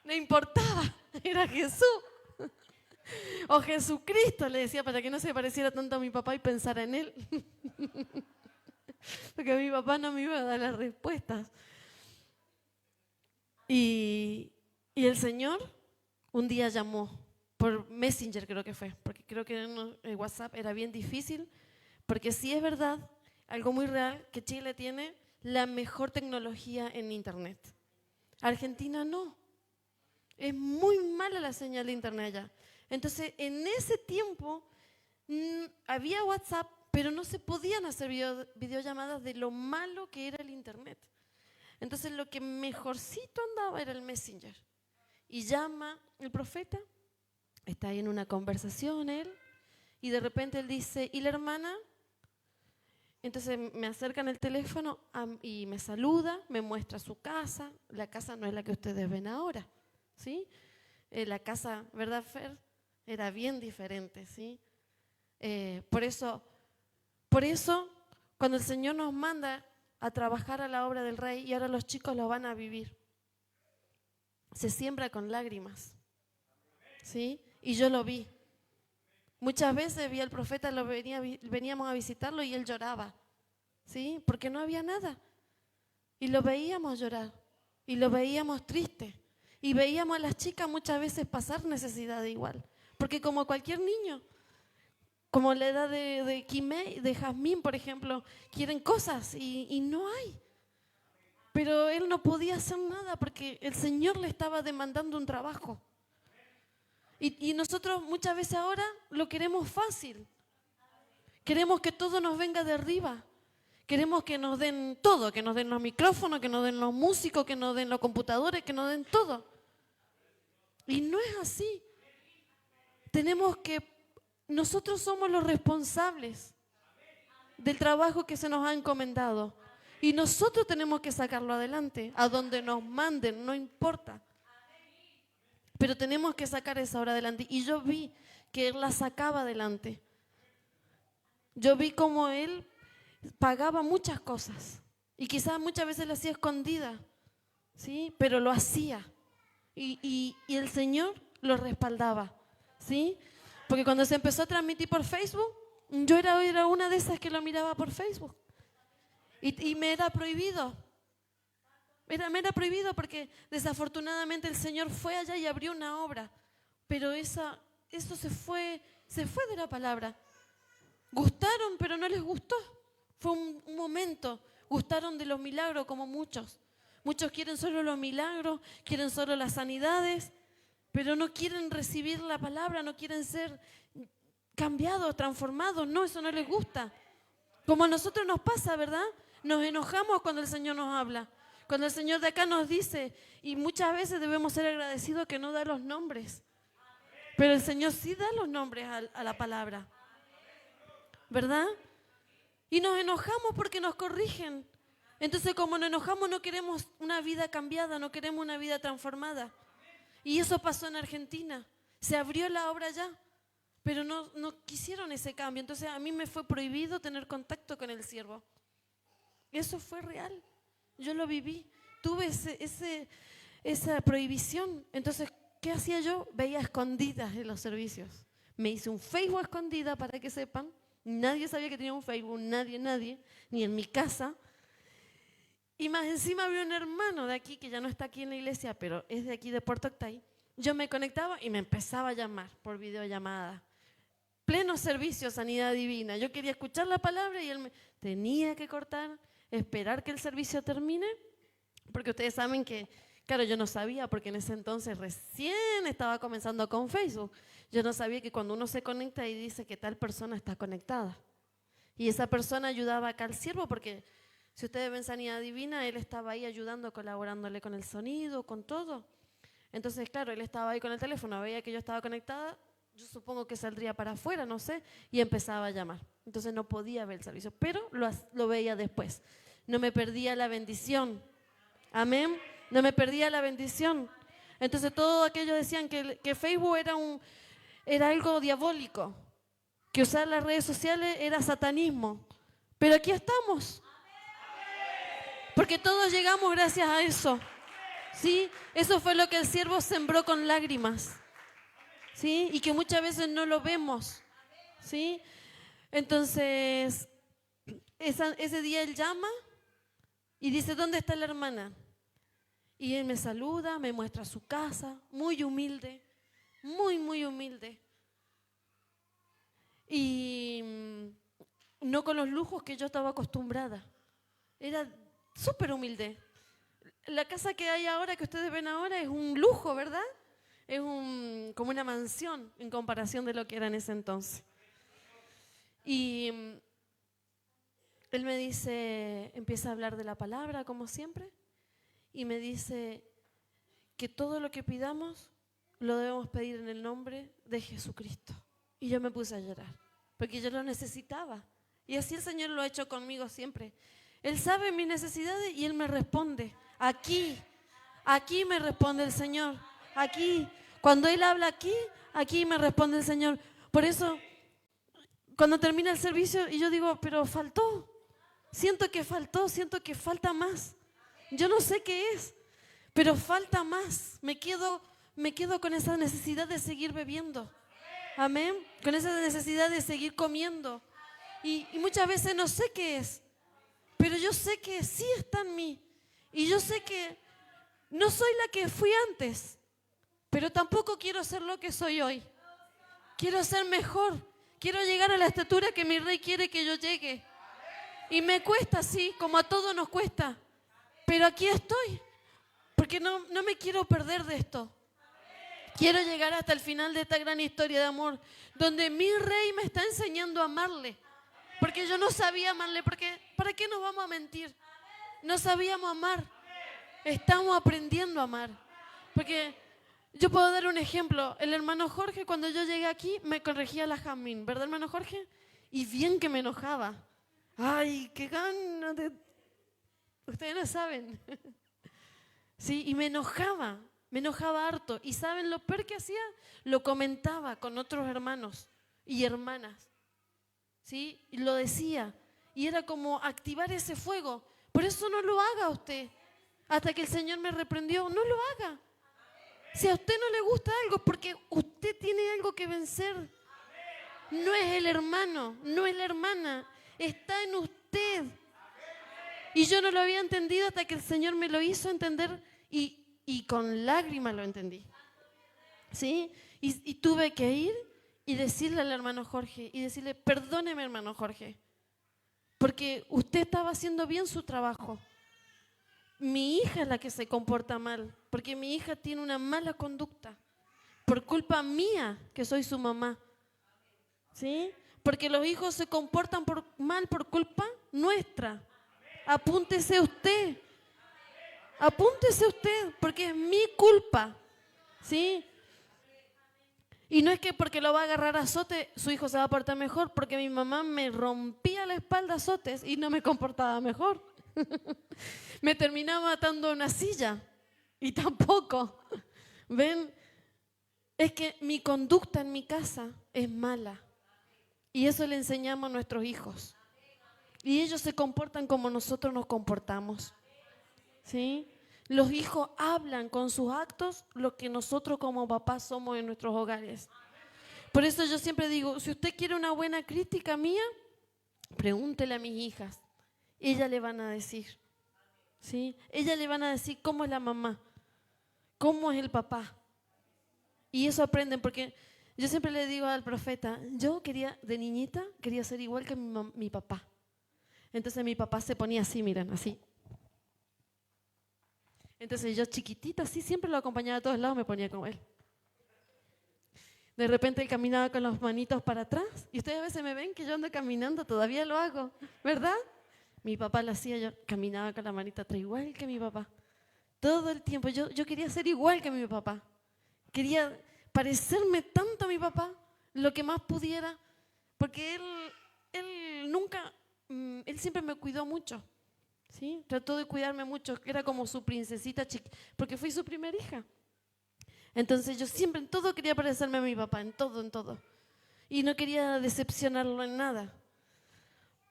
no importaba, era Jesús. O Jesucristo, le decía, para que no se pareciera tanto a mi papá y pensara en él. Porque mi papá no me iba a dar las respuestas. Y el Señor un día llamó, por Messenger creo que fue, porque creo que en WhatsApp era bien difícil, porque sí es verdad, algo muy real, que Chile tiene la mejor tecnología en Internet. Argentina no. Es muy mala la señal de Internet allá. Entonces, en ese tiempo había WhatsApp, pero no se podían hacer videollamadas de lo malo que era el Internet. Entonces, lo que mejorcito andaba era el Messenger. Y llama el profeta, está ahí en una conversación él, y de repente él dice, ¿y la hermana? Entonces me acercan el teléfono y me saluda, me muestra su casa. La casa no es la que ustedes ven ahora, ¿sí? La casa, ¿verdad, Fer? Era bien diferente, ¿sí? Por eso, cuando el Señor nos manda a trabajar a la obra del Rey, y ahora los chicos lo van a vivir, se siembra con lágrimas, ¿sí? Y yo lo vi. Muchas veces vi al profeta, veníamos a visitarlo y él lloraba, ¿sí? Porque no había nada. Y lo veíamos llorar, y lo veíamos triste, y veíamos a las chicas muchas veces pasar necesidad igual. Porque como cualquier niño, como la edad de Kimei, de Jazmín, por ejemplo, quieren cosas y no hay. Pero él no podía hacer nada porque el Señor le estaba demandando un trabajo. Y nosotros muchas veces ahora lo queremos fácil. Queremos que todo nos venga de arriba. Queremos que nos den todo, que nos den los micrófonos, que nos den los músicos, que nos den los computadores, que nos den todo. Y no es así. Nosotros somos los responsables del trabajo que se nos ha encomendado. Y nosotros tenemos que sacarlo adelante, a donde nos manden, no importa. Pero tenemos que sacar esa obra adelante. Y yo vi que él la sacaba adelante. Yo vi cómo él pagaba muchas cosas. Y quizás muchas veces lo hacía escondida, ¿sí? Pero lo hacía. Y el Señor lo respaldaba, ¿sí? Porque cuando se empezó a transmitir por Facebook, yo era una de esas que lo miraba por Facebook. Y me era prohibido. Me era prohibido porque desafortunadamente el Señor fue allá y abrió una obra. Pero eso se fue de la palabra. Gustaron, pero no les gustó. Fue un momento. Gustaron de los milagros como muchos. Muchos quieren solo los milagros, quieren solo las sanidades, pero no quieren recibir la palabra, no quieren ser cambiados, transformados. No, eso no les gusta. Como a nosotros nos pasa, ¿verdad? Nos enojamos cuando el Señor nos habla. Cuando el Señor de acá nos dice, y muchas veces debemos ser agradecidos que no da los nombres. Pero el Señor sí da los nombres a la palabra. ¿Verdad? Y nos enojamos porque nos corrigen. Entonces, como nos enojamos, no queremos una vida cambiada, no queremos una vida transformada. Y eso pasó en Argentina. Se abrió la obra ya, pero no quisieron ese cambio. Entonces, a mí me fue prohibido tener contacto con el siervo. Eso fue real. Yo lo viví. Tuve esa prohibición. Entonces, ¿qué hacía yo? Veía escondidas en los servicios. Me hice un Facebook escondida, para que sepan. Nadie sabía que tenía un Facebook, nadie, ni en mi casa. Y más encima había un hermano de aquí, que ya no está aquí en la iglesia, pero es de aquí de Puerto Octay. Yo me conectaba y me empezaba a llamar por videollamada. Pleno servicio, sanidad divina. Yo quería escuchar la palabra y él me tenía que cortar, esperar que el servicio termine, porque ustedes saben que, claro, yo no sabía, porque en ese entonces recién estaba comenzando con Facebook. Yo no sabía que cuando uno se conecta y dice que tal persona está conectada. Y esa persona ayudaba acá al siervo, porque si ustedes ven Sanidad Divina, él estaba ahí ayudando, colaborándole con el sonido, con todo. Entonces, claro, él estaba ahí con el teléfono, veía que yo estaba conectada, yo supongo que saldría para afuera, no sé, y empezaba a llamar. Entonces no podía ver el servicio, pero lo veía después. No me perdía la bendición. Amén. No me perdía la bendición. Entonces todos aquellos decían que Facebook era algo diabólico, que usar las redes sociales era satanismo. Pero aquí estamos, porque todos llegamos gracias a eso. ¿Sí? Eso fue lo que el siervo sembró con lágrimas. ¿Sí? Y que muchas veces no lo vemos. ¿Sí? Entonces, ese día él llama y dice, ¿dónde está la hermana? Y él me saluda, me muestra su casa, muy humilde, muy, muy humilde. Y no con los lujos que yo estaba acostumbrada. Era súper humilde. La casa que hay ahora, que ustedes ven ahora, es un lujo, ¿verdad? Es como una mansión en comparación de lo que era en ese entonces. Y él me dice, empieza a hablar de la palabra, como siempre, y me dice que todo lo que pidamos lo debemos pedir en el nombre de Jesucristo. Y yo me puse a llorar, porque yo lo necesitaba. Y así el Señor lo ha hecho conmigo siempre. Él sabe mis necesidades y Él me responde. Aquí me responde el Señor. Aquí, cuando Él habla aquí me responde el Señor. Por eso, cuando termina el servicio y yo digo, pero faltó. Siento que falta más. Yo no sé qué es, pero falta más. Me quedo con esa necesidad de seguir bebiendo. Amén. Con esa necesidad de seguir comiendo. Y muchas veces no sé qué es, pero yo sé que sí está en mí. Y yo sé que no soy la que fui antes, pero tampoco quiero ser lo que soy hoy. Quiero ser mejor. Quiero llegar a la estatura que mi Rey quiere que yo llegue. Y me cuesta, sí, como a todos nos cuesta. Pero aquí estoy, porque no me quiero perder de esto. Quiero llegar hasta el final de esta gran historia de amor, donde mi Rey me está enseñando a amarle. Porque yo no sabía amarle, porque ¿para qué nos vamos a mentir? No sabíamos amar. Estamos aprendiendo a amar. Porque yo puedo dar un ejemplo. El hermano Jorge, cuando yo llegué aquí, me corregía la Jamín, ¿verdad, hermano Jorge? Y bien que me enojaba. Ay, qué ganas de... Ustedes no saben. Sí, y me enojaba harto. ¿Y saben lo peor que hacía? Lo comentaba con otros hermanos y hermanas. ¿Sí? Y lo decía. Y era como activar ese fuego. Por eso no lo haga usted. Hasta que el Señor me reprendió, no lo haga. Si a usted no le gusta algo, porque usted tiene algo que vencer. No es el hermano, no es la hermana. Está en usted. Y yo no lo había entendido hasta que el Señor me lo hizo entender y con lágrimas lo entendí. ¿Sí? Y tuve que ir y decirle al hermano Jorge y decirle, perdóneme hermano Jorge, porque usted estaba haciendo bien su trabajo. Mi hija es la que se comporta mal, porque mi hija tiene una mala conducta, por culpa mía, que soy su mamá. ¿Sí? Porque los hijos se comportan mal por culpa nuestra. Apúntese usted, porque es mi culpa. ¿Sí? Y no es que porque lo va a agarrar a azote, su hijo se va a portar mejor, porque mi mamá me rompía la espalda a azotes y no me comportaba mejor. Me terminaba atando a una silla y tampoco. ¿Ven? Es que mi conducta en mi casa es mala. Y eso le enseñamos a nuestros hijos. Y ellos se comportan como nosotros nos comportamos. ¿Sí? Los hijos hablan con sus actos lo que nosotros como papás somos en nuestros hogares. Por eso yo siempre digo, si usted quiere una buena crítica mía, pregúntele a mis hijas. Ellas le van a decir. ¿Sí? Ellas le van a decir cómo es la mamá, cómo es el papá. Y eso aprenden, porque yo siempre le digo al profeta, yo de niñita, quería ser igual que mi papá. Entonces mi papá se ponía así, miren, así. Entonces yo chiquitita, así, siempre lo acompañaba a todos lados, me ponía como él. De repente él caminaba con las manitos para atrás. Y ustedes a veces me ven que yo ando caminando, todavía lo hago, ¿verdad? Mi papá lo hacía, yo caminaba con la manita atrás, igual que mi papá. Todo el tiempo, yo quería ser igual que mi papá. Quería parecerme tanto a mi papá, lo que más pudiera. Porque él nunca, él siempre me cuidó mucho. ¿Sí? Trató de cuidarme mucho, era como su princesita chica, porque fui su primera hija. Entonces yo siempre en todo quería parecerme a mi papá, en todo, en todo. Y no quería decepcionarlo en nada.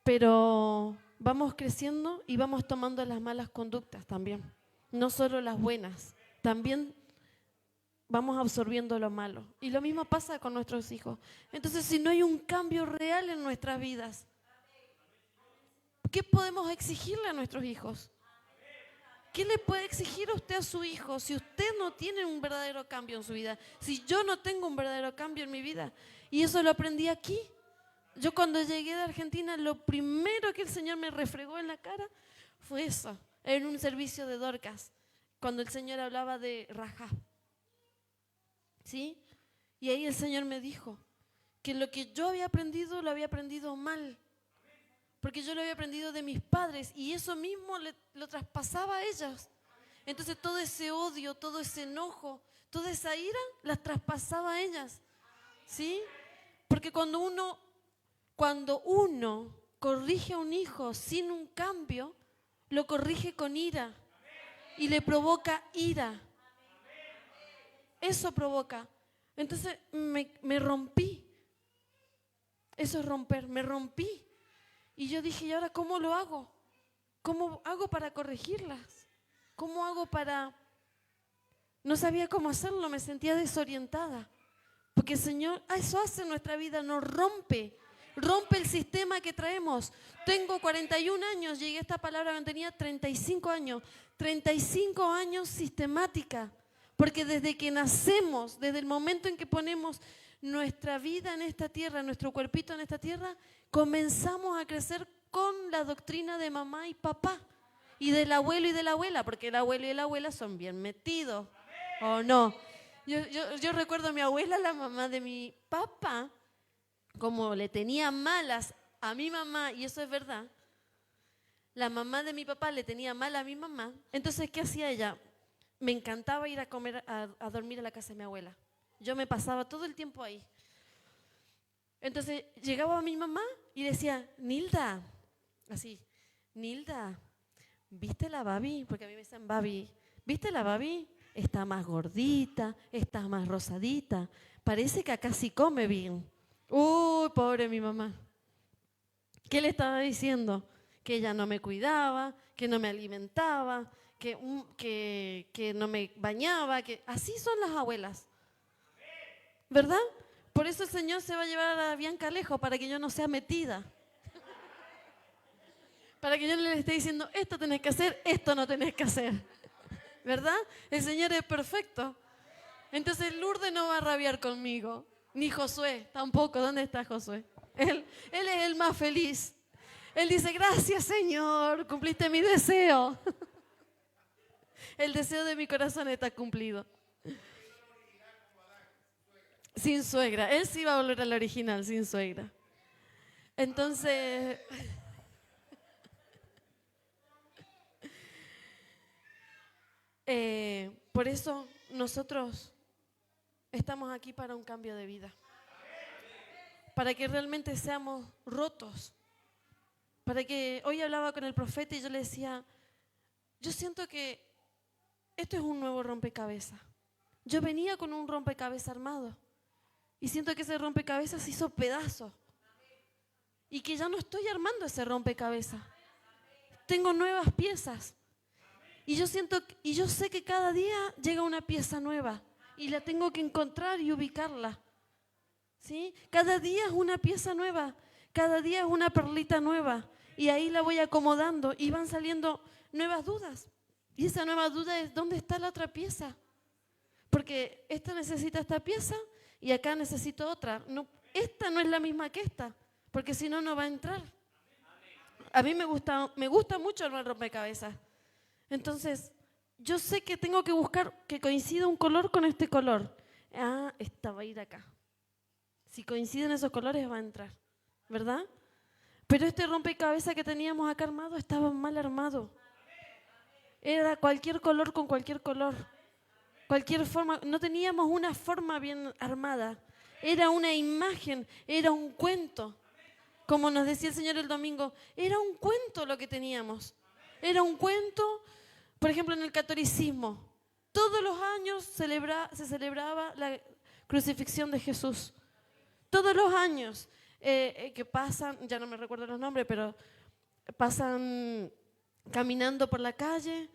Pero vamos creciendo y vamos tomando las malas conductas también. No solo las buenas, también vamos absorbiendo lo malo. Y lo mismo pasa con nuestros hijos. Entonces, si no hay un cambio real en nuestras vidas, ¿qué podemos exigirle a nuestros hijos? ¿Qué le puede exigir usted a su hijo si usted no tiene un verdadero cambio en su vida? Si yo no tengo un verdadero cambio en mi vida. Y eso lo aprendí aquí. Yo cuando llegué de Argentina, lo primero que el Señor me refregó en la cara fue eso. En un servicio de Dorcas, cuando el Señor hablaba de Rahab. ¿Sí? Y ahí el Señor me dijo que lo que yo había aprendido, lo había aprendido mal. Porque yo lo había aprendido de mis padres y eso mismo lo traspasaba a ellos. Entonces todo ese odio, todo ese enojo, toda esa ira, las traspasaba a ellas. ¿Sí? Porque cuando uno corrige a un hijo sin un cambio, lo corrige con ira y le provoca ira. Eso provoca. Entonces me rompí. Eso es romper, me rompí. Y yo dije, ¿y ahora cómo lo hago? ¿Cómo hago para corregirlas? ¿Cómo hago para...? No sabía cómo hacerlo, me sentía desorientada. Porque el Señor, eso hace en nuestra vida, nos rompe. Rompe el sistema que traemos. Tengo 41 años, llegué a esta palabra cuando tenía 35 años. 35 años sistemática. Porque desde que nacemos, desde el momento en que ponemos nuestra vida en esta tierra, nuestro cuerpito en esta tierra, comenzamos a crecer con la doctrina de mamá y papá. Y del abuelo y de la abuela, porque el abuelo y la abuela son bien metidos. ¿O no? Yo recuerdo a mi abuela, la mamá de mi papá, como le tenía malas a mi mamá, y eso es verdad, la mamá de mi papá le tenía mal a mi mamá. Entonces, ¿qué hacía ella? Me encantaba ir a comer, a dormir a la casa de mi abuela. Yo me pasaba todo el tiempo ahí. Entonces, llegaba mi mamá y decía, Nilda, así, Nilda, ¿viste la Babi? Porque a mí me dicen Babi. ¿Viste la Babi? Está más gordita, está más rosadita. Parece que acá sí come bien. Uy, pobre mi mamá. ¿Qué le estaba diciendo? Que ella no me cuidaba, que no me alimentaba, que no me bañaba, que así son las abuelas. ¿Verdad? Por eso el Señor se va a llevar a Bianca lejos, para que yo no sea metida. Para que yo no le esté diciendo, esto tenés que hacer, esto no tenés que hacer. ¿Verdad? El Señor es perfecto. Entonces Lourdes no va a rabiar conmigo. Ni Josué, tampoco. ¿Dónde está Josué? Él es el más feliz. Él dice, gracias Señor, cumpliste mi deseo. El deseo de mi corazón está cumplido. Sin suegra. Él sí va a volver al original, sin suegra. Entonces... por eso nosotros estamos aquí para un cambio de vida. Para que realmente seamos rotos. Para que hoy hablaba con el profeta y yo le decía, yo siento que esto es un nuevo rompecabezas. Yo venía con un rompecabezas armado y siento que ese rompecabezas se hizo pedazos y que ya no estoy armando ese rompecabezas. Tengo nuevas piezas. Y yo sé que cada día llega una pieza nueva y la tengo que encontrar y ubicarla. ¿Sí? Cada día es una pieza nueva, cada día es una perlita nueva y ahí la voy acomodando y van saliendo nuevas dudas. Y esa nueva duda es, ¿dónde está la otra pieza? Porque esta necesita esta pieza y acá necesito otra. No, esta no es la misma que esta, porque si no, no va a entrar. A mí me gusta mucho el rompecabezas. Entonces, yo sé que tengo que buscar que coincida un color con este color. Ah, esta va a ir acá. Si coinciden esos colores va a entrar, ¿verdad? Pero este rompecabezas que teníamos acá armado estaba mal armado. Era cualquier color con cualquier color. Cualquier forma, no teníamos una forma bien armada. Era una imagen, era un cuento. Como nos decía el Señor el domingo, era un cuento lo que teníamos. Era un cuento, por ejemplo, en el catolicismo. Todos los años se celebraba la crucifixión de Jesús. Todos los años que pasan, ya no me recuerdo los nombres, pero pasan caminando por la calle.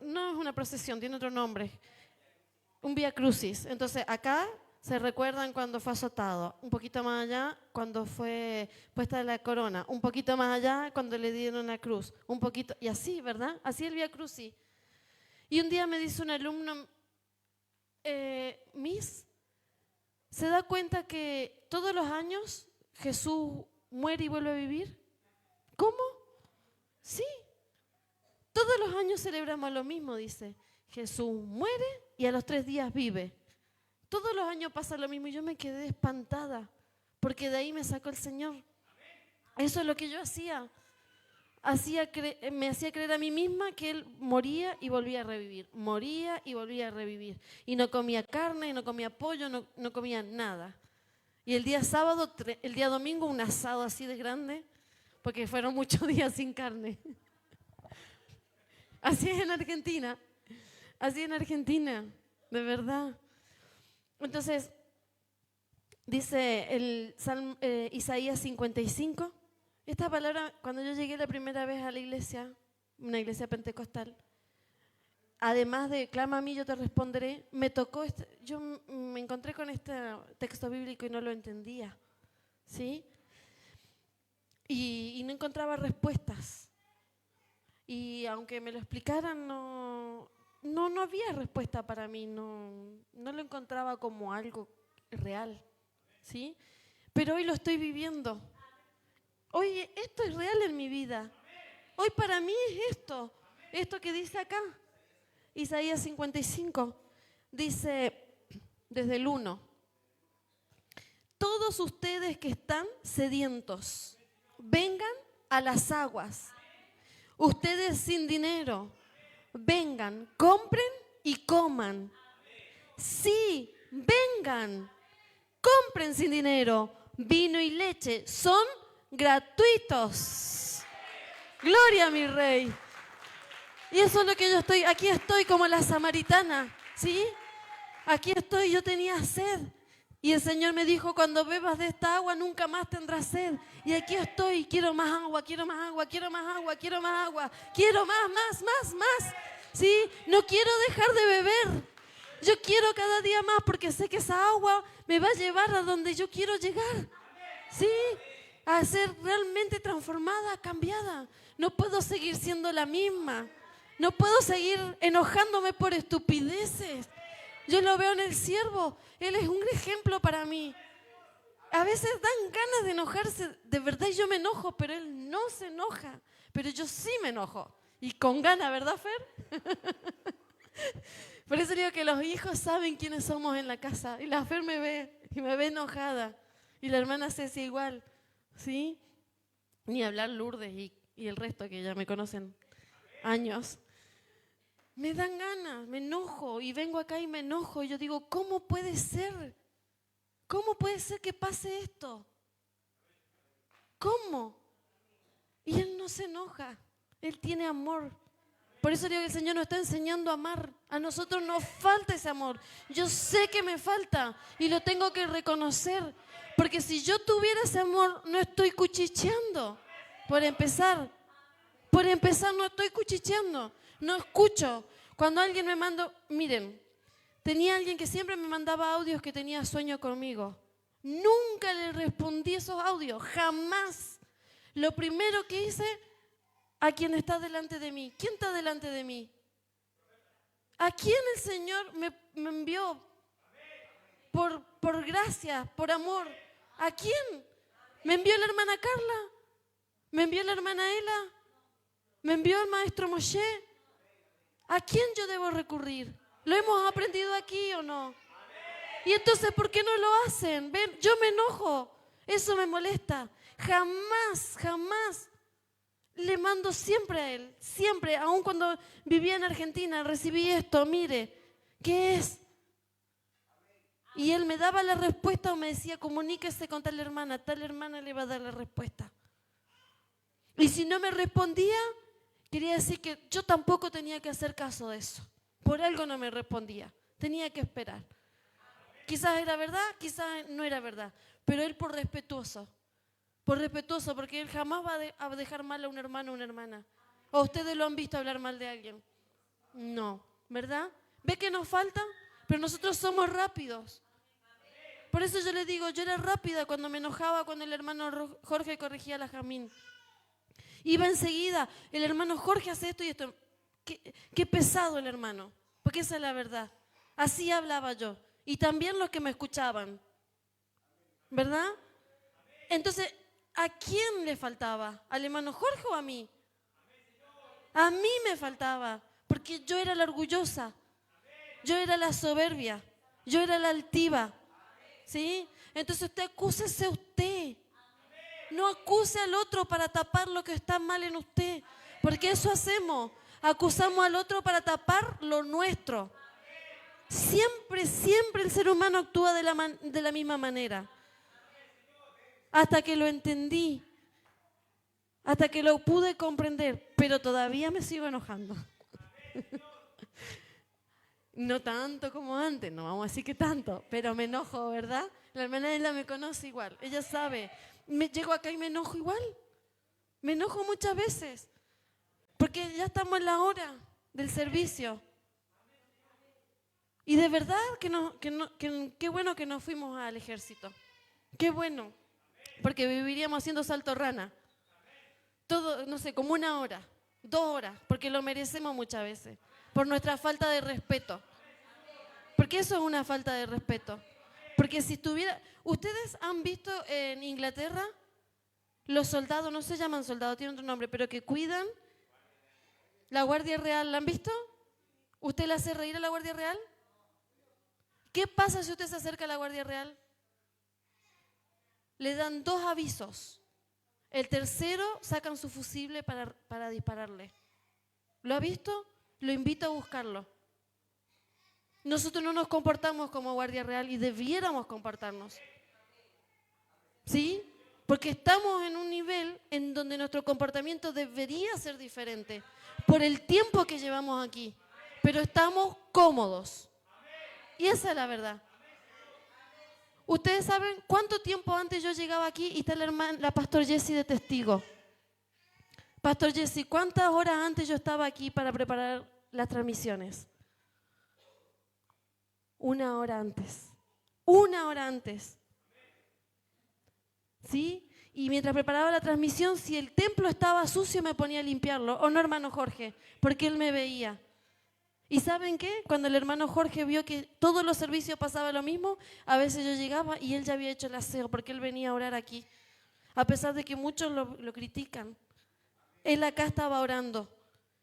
No es una procesión, tiene otro nombre. Un vía crucis. Entonces acá se recuerdan cuando fue azotado, un poquito más allá cuando fue puesta la corona, un poquito más allá cuando le dieron la cruz, un poquito, y así, ¿verdad? Así el vía crucis. Y un día me dice un alumno, Miss, ¿se da cuenta que todos los años Jesús muere y vuelve a vivir? ¿Cómo? Sí. Todos los años celebramos lo mismo, dice. Jesús muere y a los 3 días vive. Todos los años pasa lo mismo y yo me quedé espantada porque de ahí me sacó el Señor. Eso es lo que yo hacía. Me hacía creer a mí misma que Él moría y volvía a revivir. Moría y volvía a revivir. Y no comía carne, no comía pollo, no comía nada. Y el día sábado, el día domingo, un asado así de grande, porque fueron muchos días sin carne. Así es en Argentina. Así en Argentina, de verdad. Entonces, dice el Isaías 55. Esta palabra, cuando yo llegué la primera vez a la iglesia, una iglesia pentecostal, además de clama a mí, yo te responderé, me tocó, yo me encontré con este texto bíblico y no lo entendía, ¿sí? Y no encontraba respuestas. Y aunque me lo explicaran, no había respuesta para mí, no lo encontraba como algo real, ¿sí? Pero hoy lo estoy viviendo. Hoy esto es real en mi vida. Hoy para mí es esto que dice acá. Isaías 55 dice desde el 1. Todos ustedes que están sedientos, vengan a las aguas. Ustedes sin dinero, vengan, compren y coman. Sí, vengan, compren sin dinero. Vino y leche son gratuitos. Gloria a mi Rey. Y eso es lo que yo estoy, aquí estoy como la samaritana, ¿sí? Aquí estoy, yo tenía sed. Y el Señor me dijo, cuando bebas de esta agua nunca más tendrás sed. Y aquí estoy, quiero más agua, quiero más agua, quiero más agua, quiero más agua. Quiero más, ¿sí? No quiero dejar de beber. Yo quiero cada día más porque sé que esa agua me va a llevar a donde yo quiero llegar, ¿sí? A ser realmente transformada, cambiada. No puedo seguir siendo la misma. No puedo seguir enojándome por estupideces. Yo lo veo en el siervo. Él es un ejemplo para mí. A veces dan ganas de enojarse. De verdad yo me enojo, pero él no se enoja. Pero yo sí me enojo. Y con ganas, ¿verdad, Fer? Por eso digo que los hijos saben quiénes somos en la casa. Y la Fer me ve y me ve enojada. Y la hermana Ceci igual. ¿Sí? Ni hablar Lourdes y el resto que ya me conocen años. Me dan ganas, me enojo y vengo acá y me enojo y yo digo, ¿cómo puede ser? ¿Cómo puede ser que pase esto? ¿Cómo? Y Él no se enoja, Él tiene amor. Por eso digo que el Señor nos está enseñando a amar. A nosotros nos falta ese amor. Yo sé que me falta y lo tengo que reconocer. Porque si yo tuviera ese amor, no estoy cuchicheando. Por empezar no estoy cuchicheando. No escucho. Cuando alguien me manda, miren, tenía alguien que siempre me mandaba audios que tenía sueño conmigo. Nunca le respondí esos audios, jamás. Lo primero que hice, a quien está delante de mí. ¿Quién está delante de mí? ¿A quién el Señor me envió? Por gracia, por amor. ¿A quién? ¿Me envió la hermana Carla? ¿Me envió la hermana Ela? ¿Me envió el maestro Moshe? ¿A quién yo debo recurrir? ¿Lo hemos aprendido aquí o no? Y entonces, ¿por qué no lo hacen? Ven, yo me enojo. Eso me molesta. Jamás le mando siempre a él. Siempre, aun cuando vivía en Argentina, recibí esto, mire, ¿qué es? Y él me daba la respuesta o me decía, comuníquese con tal hermana le va a dar la respuesta. Y si no me respondía, quería decir que yo tampoco tenía que hacer caso de eso. Por algo no me respondía. Tenía que esperar. Quizás era verdad, quizás no era verdad. Pero él por respetuoso, porque él jamás va a dejar mal a un hermano o una hermana. ¿O ustedes lo han visto hablar mal de alguien? No, ¿verdad? ¿Ve que nos falta? Pero nosotros somos rápidos. Por eso yo le digo, yo era rápida cuando me enojaba cuando el hermano Jorge corregía a la Jamín. Iba enseguida, el hermano Jorge hace esto y esto. Qué pesado el hermano, porque esa es la verdad. Así hablaba yo. Y también los que me escuchaban. ¿Verdad? Entonces, ¿a quién le faltaba? ¿Al hermano Jorge o a mí? A mí me faltaba, porque yo era la orgullosa, yo era la soberbia, yo era la altiva. ¿Sí? Entonces usted acúsese usted. No acuse al otro para tapar lo que está mal en usted, porque eso hacemos. Acusamos al otro para tapar lo nuestro. Siempre, siempre el ser humano actúa de la misma manera. Hasta que lo entendí, hasta que lo pude comprender, pero todavía me sigo enojando. No tanto como antes, no vamos a decir que tanto, pero me enojo, ¿verdad? La hermana Ella me conoce igual, ella sabe. Llego acá y me enojo igual. Me enojo muchas veces, porque ya estamos en la hora del servicio. Y de verdad qué bueno que nos fuimos al ejército. Qué bueno, porque viviríamos haciendo salto rana. Todo, no sé, como 1 hora, 2 horas, porque lo merecemos muchas veces, por nuestra falta de respeto. Porque eso es una falta de respeto. Porque si estuviera... ¿Ustedes han visto en Inglaterra los soldados, no se llaman soldados, tienen otro nombre, pero que cuidan la Guardia Real? ¿La han visto? ¿Usted le hace reír a la Guardia Real? ¿Qué pasa si usted se acerca a la Guardia Real? Le dan 2 avisos. El tercero sacan su fusible para dispararle. ¿Lo ha visto? Lo invito a buscarlo. Nosotros no nos comportamos como Guardia Real y debiéramos comportarnos. ¿Sí? Porque estamos en un nivel en donde nuestro comportamiento debería ser diferente por el tiempo que llevamos aquí. Pero estamos cómodos. Y esa es la verdad. Ustedes saben cuánto tiempo antes yo llegaba aquí y está la pastor Jessie de testigo. Pastor Jessie, ¿cuántas horas antes yo estaba aquí para preparar las transmisiones? 1 hora antes. 1 hora antes. ¿Sí? Y mientras preparaba la transmisión, si el templo estaba sucio me ponía a limpiarlo. ¿O no, hermano Jorge? Porque él me veía. ¿Y saben qué? Cuando el hermano Jorge vio que todos los servicios pasaba lo mismo, a veces yo llegaba y él ya había hecho el aseo porque él venía a orar aquí. A pesar de que muchos lo critican. Él acá estaba orando.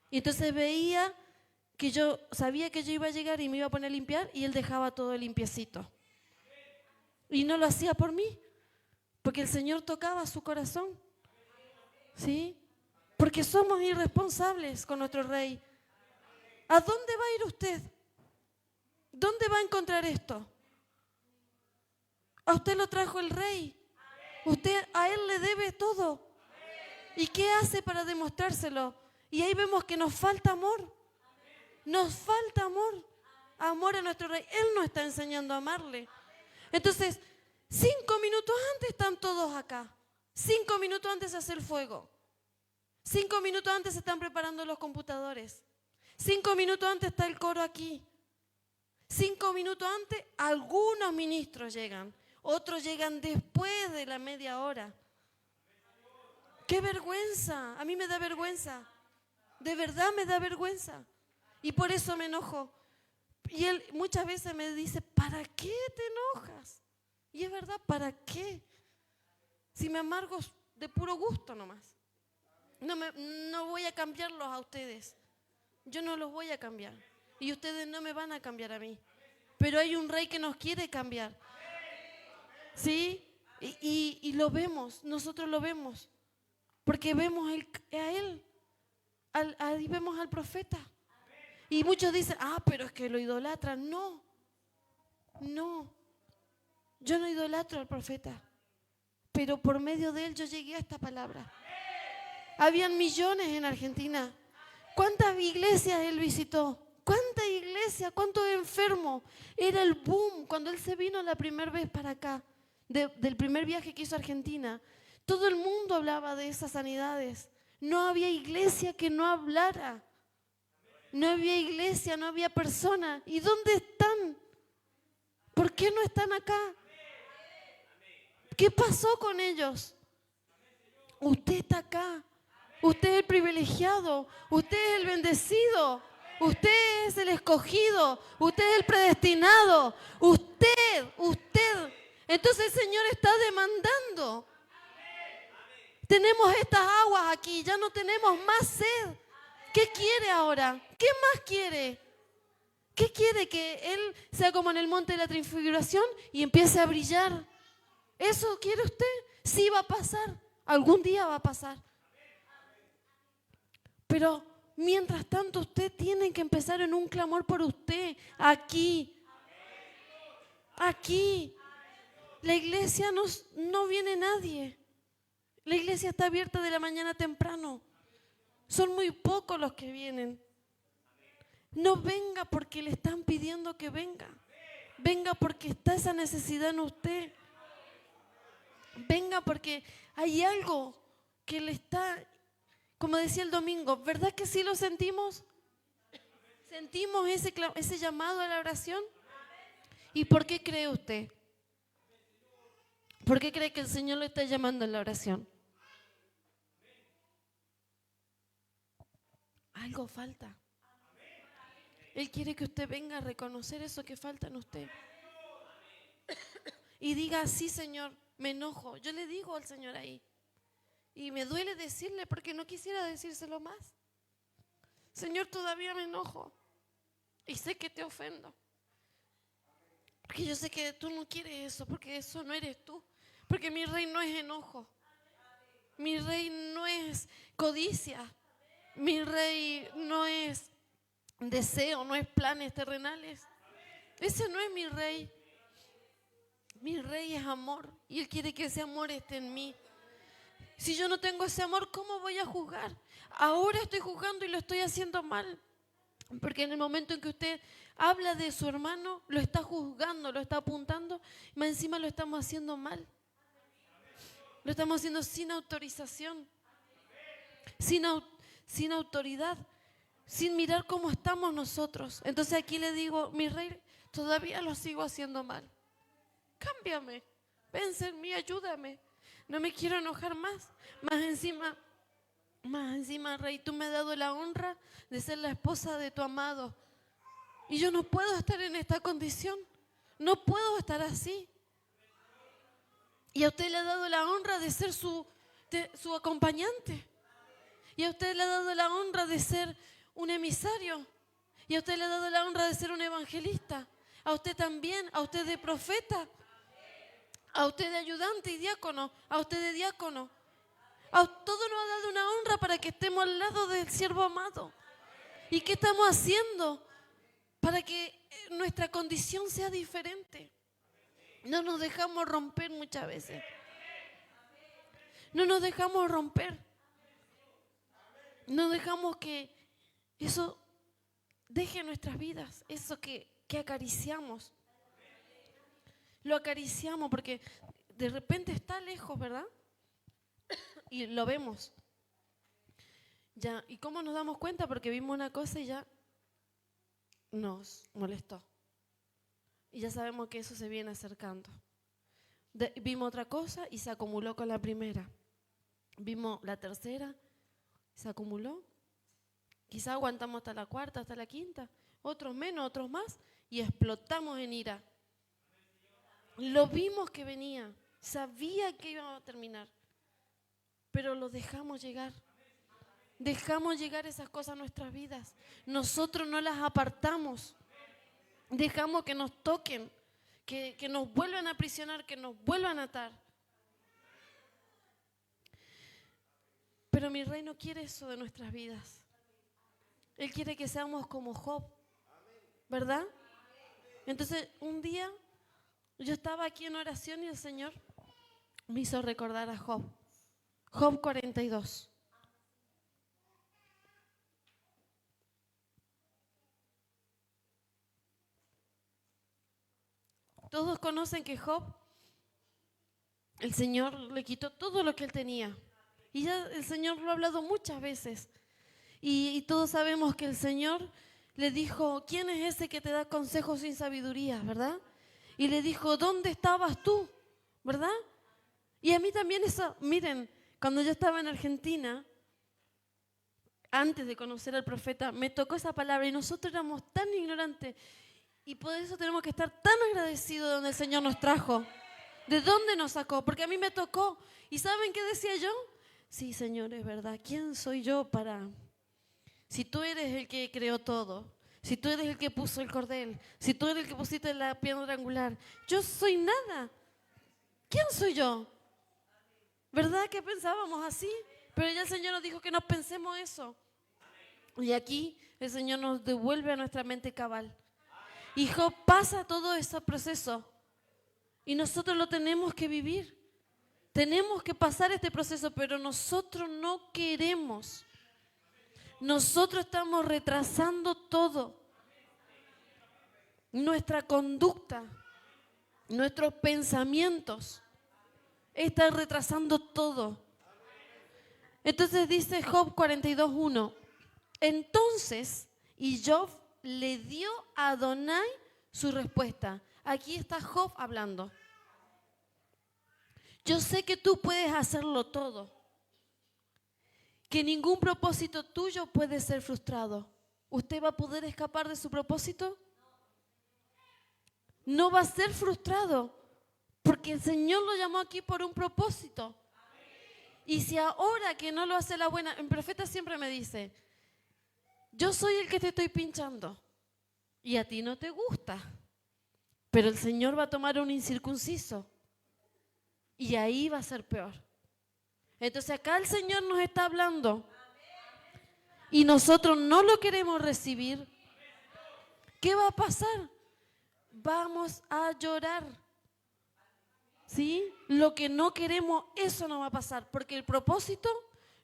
Y entonces veía que yo sabía que yo iba a llegar y me iba a poner a limpiar y él dejaba todo limpiecito. Y no lo hacía por mí, porque el Señor tocaba su corazón. ¿Sí? Porque somos irresponsables con nuestro Rey. ¿A dónde va a ir usted? ¿Dónde va a encontrar esto? A usted lo trajo el Rey. Usted a Él le debe todo. ¿Y qué hace para demostrárselo? Y ahí vemos que nos falta amor. Nos falta amor. Amor a nuestro Rey. Él nos está enseñando a amarle. Entonces, 5 minutos antes están todos acá. 5 minutos antes se hace el fuego. 5 minutos antes se están preparando los computadores. 5 minutos antes está el coro aquí. 5 minutos antes algunos ministros llegan. Otros llegan después de la media hora. ¡Qué vergüenza! A mí me da vergüenza. De verdad me da vergüenza. Y por eso me enojo. Y él muchas veces me dice, ¿para qué te enojas? Y es verdad, ¿para qué? Si me amargo de puro gusto nomás. No voy a cambiarlos a ustedes. Yo no los voy a cambiar. Y ustedes no me van a cambiar a mí. Pero hay un Rey que nos quiere cambiar. ¿Sí? Y lo vemos, nosotros lo vemos. Porque vemos a Él. Ahí vemos al profeta. Y muchos dicen, pero es que lo idolatran. No. Yo no idolatro al profeta. Pero por medio de él yo llegué a esta palabra. Habían millones en Argentina. ¿Cuántas iglesias él visitó? ¿Cuánta iglesia, cuántos enfermos? Era el boom cuando él se vino la primera vez para acá, del primer viaje que hizo a Argentina. Todo el mundo hablaba de esas sanidades. No había iglesia que no hablara. No había iglesia, no había persona. ¿Y dónde están? ¿Por qué no están acá? ¿Qué pasó con ellos? Usted está acá. Usted es el privilegiado. Usted es el bendecido. Usted es el escogido. Usted es el predestinado. Usted. Entonces el Señor está demandando. Tenemos estas aguas aquí. Ya no tenemos más sed. ¿Qué quiere ahora? ¿Qué más quiere? ¿Qué quiere? Que Él sea como en el monte de la transfiguración y empiece a brillar. ¿Eso quiere usted? Sí va a pasar. Algún día va a pasar. Pero mientras tanto usted tiene que empezar en un clamor por usted. Aquí. Aquí. La iglesia no viene nadie. La iglesia está abierta de la mañana temprano. Son muy pocos los que vienen. No venga porque le están pidiendo que venga. Venga porque está esa necesidad en usted. Venga porque hay algo que le está, como decía el domingo, ¿verdad que sí lo sentimos? ¿Sentimos ese llamado a la oración? ¿Y por qué cree usted? ¿Por qué cree que el Señor lo está llamando a la oración? Algo falta. Él quiere que usted venga a reconocer eso que falta en usted. Y diga, sí, Señor, me enojo. Yo le digo al Señor ahí. Y me duele decirle porque no quisiera decírselo más. Señor, todavía me enojo. Y sé que te ofendo. Porque yo sé que tú no quieres eso, porque eso no eres tú. Porque mi rey no es enojo. Mi rey no es codicia. Mi rey no es deseo, no es planes terrenales. Ese no es mi rey. Mi rey es amor y Él quiere que ese amor esté en mí. Si yo no tengo ese amor, ¿cómo voy a juzgar? Ahora estoy juzgando y lo estoy haciendo mal. Porque en el momento en que usted habla de su hermano, lo está juzgando, lo está apuntando, y más encima lo estamos haciendo mal. Lo estamos haciendo sin autorización, sin autoridad, sin mirar cómo estamos nosotros. Entonces aquí le digo, mi rey, todavía lo sigo haciendo mal. Cámbiame, vence en mí, ayúdame. No me quiero enojar más. Más encima, rey, tú me has dado la honra de ser la esposa de tu amado. Y yo no puedo estar en esta condición. No puedo estar así. Y a usted le ha dado la honra de ser su acompañante. Y a usted le ha dado la honra de ser un emisario. Y a usted le ha dado la honra de ser un evangelista. A usted también, a usted de profeta. A usted de ayudante y diácono. A usted de diácono. A todo nos ha dado una honra para que estemos al lado del siervo amado. ¿Y qué estamos haciendo para que nuestra condición sea diferente? No nos dejamos romper muchas veces. No nos dejamos romper. No dejamos que eso deje nuestras vidas. Eso que acariciamos. Lo acariciamos porque de repente está lejos, ¿verdad? Y lo vemos. Ya, ¿y cómo nos damos cuenta? Porque vimos una cosa y ya nos molestó. Y ya sabemos que eso se viene acercando. Vimos otra cosa y se acumuló con la primera. Vimos la tercera, se acumuló. Quizá aguantamos hasta la cuarta, hasta la quinta. Otros menos, otros más. Y explotamos en ira. Lo vimos que venía. Sabía que iba a terminar. Pero lo dejamos llegar. Dejamos llegar esas cosas a nuestras vidas. Nosotros no las apartamos. Dejamos que nos toquen, que nos vuelvan a aprisionar, que nos vuelvan a atar. Pero mi rey no quiere eso de nuestras vidas. Él quiere que seamos como Job, ¿verdad? Entonces, un día yo estaba aquí en oración y el Señor me hizo recordar a Job. Job 42. Todos conocen que Job, el Señor le quitó todo lo que él tenía. Y ya el Señor lo ha hablado muchas veces. Y todos sabemos que el Señor le dijo, ¿quién es ese que te da consejos sin sabiduría, verdad? Y le dijo, ¿dónde estabas tú? ¿Verdad? Y a mí también eso, miren, cuando yo estaba en Argentina, antes de conocer al profeta, me tocó esa palabra y nosotros éramos tan ignorantes. Y por eso tenemos que estar tan agradecidos de donde el Señor nos trajo. ¿De dónde nos sacó? Porque a mí me tocó. ¿Y saben qué decía yo? Sí, Señor, es verdad. ¿Quién soy yo para...? Si tú eres el que creó todo, si tú eres el que puso el cordel, si tú eres el que pusiste la piedra angular, yo soy nada. ¿Quién soy yo? ¿Verdad que pensábamos así? Pero ya el Señor nos dijo que no pensemos eso. Y aquí el Señor nos devuelve a nuestra mente cabal. Y Job pasa todo ese proceso. Y nosotros lo tenemos que vivir. Tenemos que pasar este proceso, pero nosotros no queremos. Nosotros estamos retrasando todo. Nuestra conducta, nuestros pensamientos, están retrasando todo. Entonces dice Job 42:1. Entonces, y Job le dio a Adonai su respuesta. Aquí está Job hablando. Yo sé que tú puedes hacerlo todo. Que ningún propósito tuyo puede ser frustrado. ¿Usted va a poder escapar de su propósito? No va a ser frustrado, porque el Señor lo llamó aquí por un propósito. Y si ahora que no lo hace la buena, el profeta siempre me dice, yo soy el que te estoy pinchando y a ti no te gusta, pero el Señor va a tomar un incircunciso y ahí va a ser peor. Entonces acá el Señor nos está hablando y nosotros no lo queremos recibir. ¿Qué va a pasar? Vamos a llorar. ¿Sí? Lo que no queremos, eso no va a pasar, porque el propósito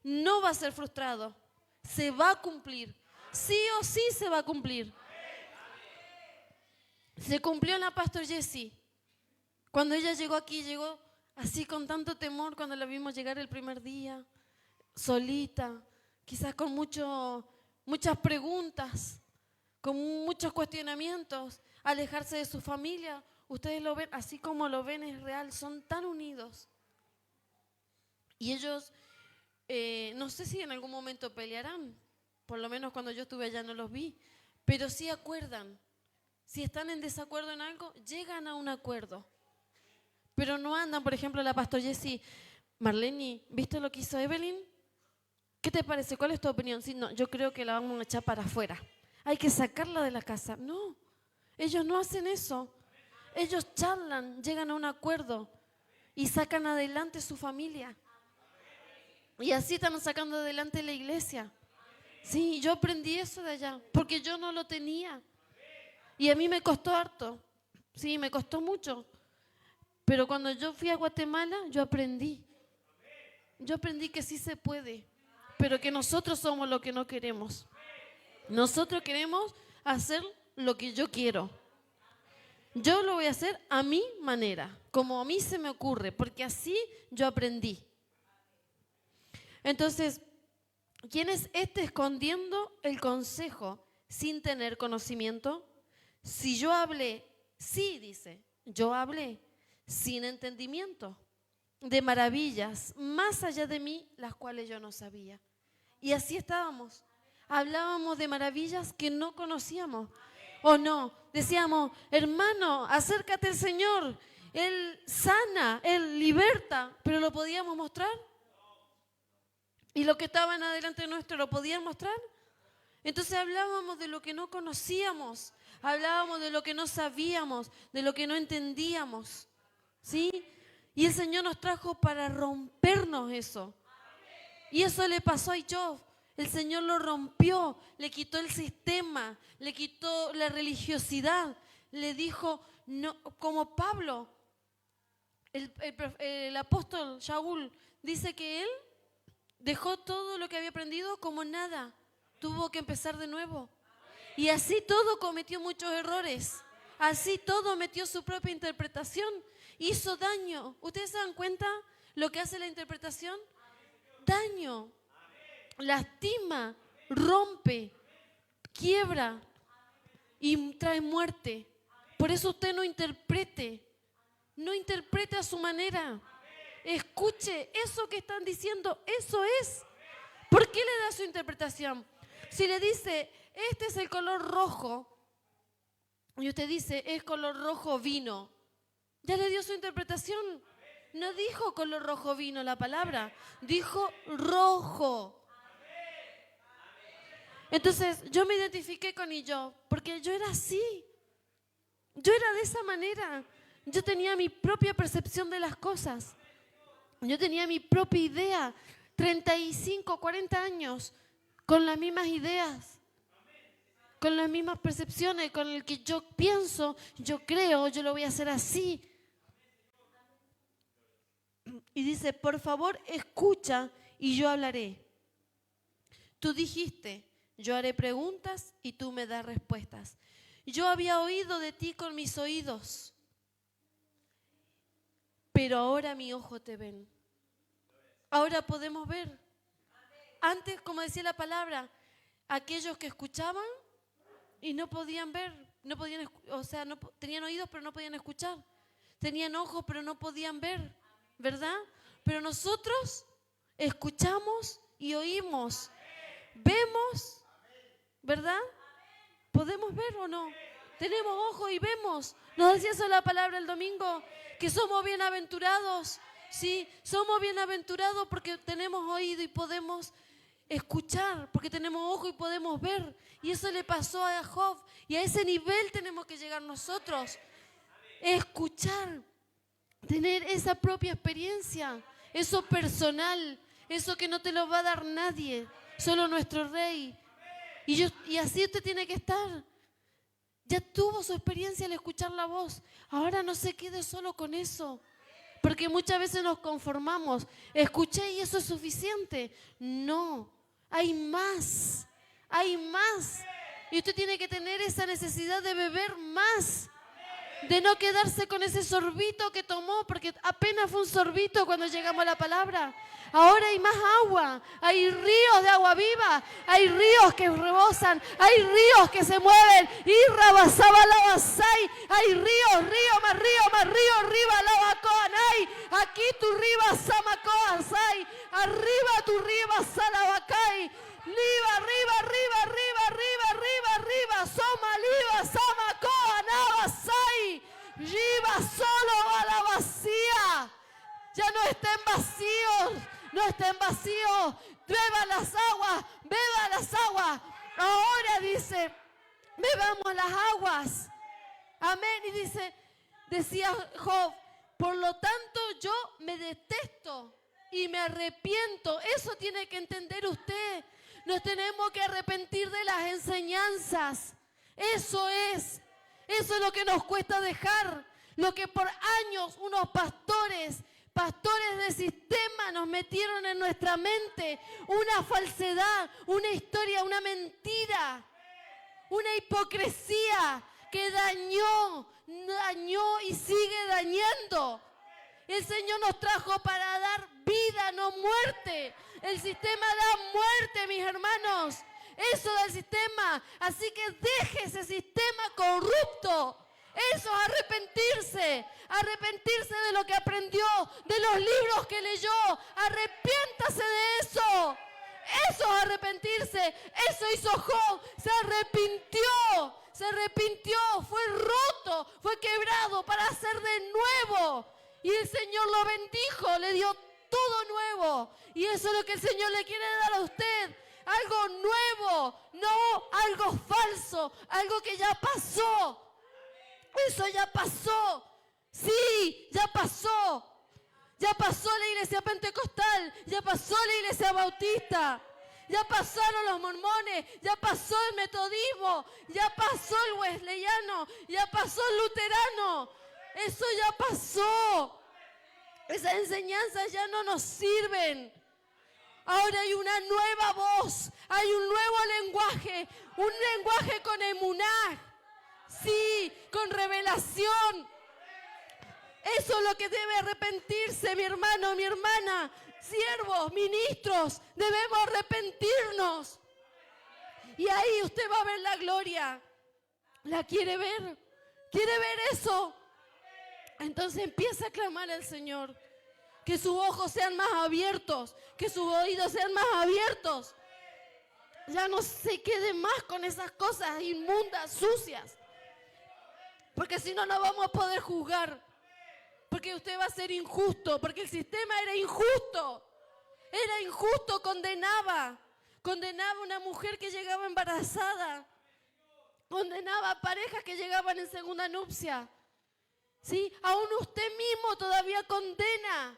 no va a ser frustrado. Se va a cumplir. Sí o sí se va a cumplir. Se cumplió en la Pastor Jessie. Cuando ella llegó aquí, llegó así con tanto temor cuando la vimos llegar el primer día, solita, quizás con muchas preguntas, con muchos cuestionamientos, alejarse de su familia. Ustedes lo ven, así como lo ven es real, son tan unidos. Y ellos, no sé si en algún momento pelearán, por lo menos cuando yo estuve allá no los vi, pero sí acuerdan. Si están en desacuerdo en algo, llegan a un acuerdo. Pero no andan, por ejemplo, la Pastor Jessie, Marlene, ¿viste lo que hizo Evelyn? ¿Qué te parece? ¿Cuál es tu opinión? Sí, no, yo creo que la vamos a echar para afuera. Hay que sacarla de la casa. No, ellos no hacen eso. Ellos charlan, llegan a un acuerdo y sacan adelante su familia. Y así están sacando adelante la iglesia. Sí, yo aprendí eso de allá, porque yo no lo tenía. Y a mí me costó harto. Sí, me costó mucho. Pero cuando yo fui a Guatemala, yo aprendí. Yo aprendí que sí se puede, pero que nosotros somos lo que no queremos. Nosotros queremos hacer lo que yo quiero. Yo lo voy a hacer a mi manera, como a mí se me ocurre, porque así yo aprendí. Entonces, ¿quién es este escondiendo el consejo sin tener conocimiento? Si yo hablé, sí, dice, yo hablé sin entendimiento de maravillas más allá de mí, las cuales yo no sabía. Y así estábamos. Hablábamos de maravillas que no conocíamos. ¿O no? Decíamos, hermano, acércate al Señor. Él sana, Él liberta. ¿Pero lo podíamos mostrar? ¿Y lo que estaban adelante nuestro lo podían mostrar? Entonces hablábamos de lo que no conocíamos. Hablábamos de lo que no sabíamos, de lo que no entendíamos. ¿Sí? Y el Señor nos trajo para rompernos eso. Y eso le pasó a Job. El Señor lo rompió, le quitó el sistema, le quitó la religiosidad. Le dijo, no, como Pablo, el apóstol Shaul, dice que él dejó todo lo que había aprendido como nada. Tuvo que empezar de nuevo. Y así todo cometió muchos errores. Así todo metió su propia interpretación, hizo daño. ¿Ustedes se dan cuenta lo que hace la interpretación? Daño, lastima, rompe, quiebra y trae muerte. Por eso usted no interprete a su manera. Escuche eso que están diciendo, eso es. ¿Por qué le da su interpretación? Si le dice, este es el color rojo, y usted dice, es color rojo vino, ya le dio su interpretación. No dijo color rojo vino la palabra, dijo rojo. Entonces yo me identifiqué con yo, porque yo era así. Yo era de esa manera. Yo tenía mi propia percepción de las cosas. Yo tenía mi propia idea. 35, 40 años con las mismas ideas, con las mismas percepciones, con el que yo pienso, yo creo, yo lo voy a hacer así. Y dice, por favor, escucha y yo hablaré. Tú dijiste, yo haré preguntas y tú me das respuestas. Yo había oído de ti con mis oídos, pero ahora mi ojo te ven. Ahora podemos ver. Antes, como decía la palabra, aquellos que escuchaban y no podían ver, tenían oídos pero no podían escuchar, tenían ojos pero no podían ver, ¿verdad? Pero nosotros escuchamos y oímos, vemos, ¿verdad? ¿Podemos ver o no? Tenemos ojos y vemos. Nos decía eso la palabra el domingo, que somos bienaventurados. Sí, somos bienaventurados porque tenemos oído y podemos escuchar, porque tenemos ojo y podemos ver. Y eso le pasó a Job. Y a ese nivel tenemos que llegar nosotros. Escuchar, tener esa propia experiencia, eso personal, eso que no te lo va a dar nadie, solo nuestro Rey. Y así usted tiene que estar. Ya tuvo su experiencia al escuchar la voz. Ahora no se quede solo con eso. Porque muchas veces nos conformamos. Escuché y eso es suficiente. No, hay más. Hay más. Y usted tiene que tener esa necesidad de beber más. De no quedarse con ese sorbito que tomó, porque apenas fue un sorbito cuando llegamos a la palabra. Ahora hay más agua, hay ríos de agua viva, hay ríos que rebosan, hay ríos que se mueven. Y rabasaba la basai, hay ríos, más río, arriba la bacoanay. Aquí tu riba samacoasai, arriba tu riba salabacay. Arriba, soma liba, samacoa, navasai, riba solo a la vacía. Ya no estén vacíos, beba las aguas. Ahora dice, bebamos las aguas. Amén. Y decía Job, por lo tanto yo me detesto y me arrepiento. Eso tiene que entender usted. Nos tenemos que arrepentir de las enseñanzas. Eso es lo que nos cuesta dejar. Lo que por años unos pastores de sistema nos metieron en nuestra mente. Una falsedad, una historia, una mentira, una hipocresía que dañó y sigue dañando. El Señor nos trajo para dar vida, no muerte. El sistema da muerte, mis hermanos. Eso da el sistema. Así que deje ese sistema corrupto. Eso es arrepentirse. Arrepentirse de lo que aprendió, de los libros que leyó. Arrepiéntase de eso. Eso es arrepentirse. Eso hizo Job. Se arrepintió. Fue roto, fue quebrado para hacer de nuevo. Y el Señor lo bendijo, le dio todo nuevo. Y eso es lo que el Señor le quiere dar a usted. Algo nuevo, no algo falso, algo que ya pasó. Eso ya pasó. Sí, ya pasó. Ya pasó la iglesia pentecostal, ya pasó la iglesia bautista. Ya pasaron los mormones, ya pasó el metodismo, ya pasó el wesleyano, ya pasó el luterano. Eso ya pasó. Esas enseñanzas ya no nos sirven. Ahora hay una nueva voz, hay un nuevo lenguaje, un lenguaje con emuná. Sí, con revelación. Eso es lo que debe arrepentirse, mi hermano, mi hermana. Siervos, ministros, debemos arrepentirnos. Y ahí usted va a ver la gloria. ¿La quiere ver? ¿Quiere ver eso? Entonces empieza a clamar al Señor. Que sus ojos sean más abiertos. Que sus oídos sean más abiertos. Ya no se quede más con esas cosas inmundas, sucias. Porque si no, no vamos a poder juzgar. Porque usted va a ser injusto. Porque el sistema era injusto. Era injusto, condenaba. Condenaba a una mujer que llegaba embarazada. Condenaba a parejas que llegaban en segunda nupcia. ¿Sí? Aún usted mismo todavía condena.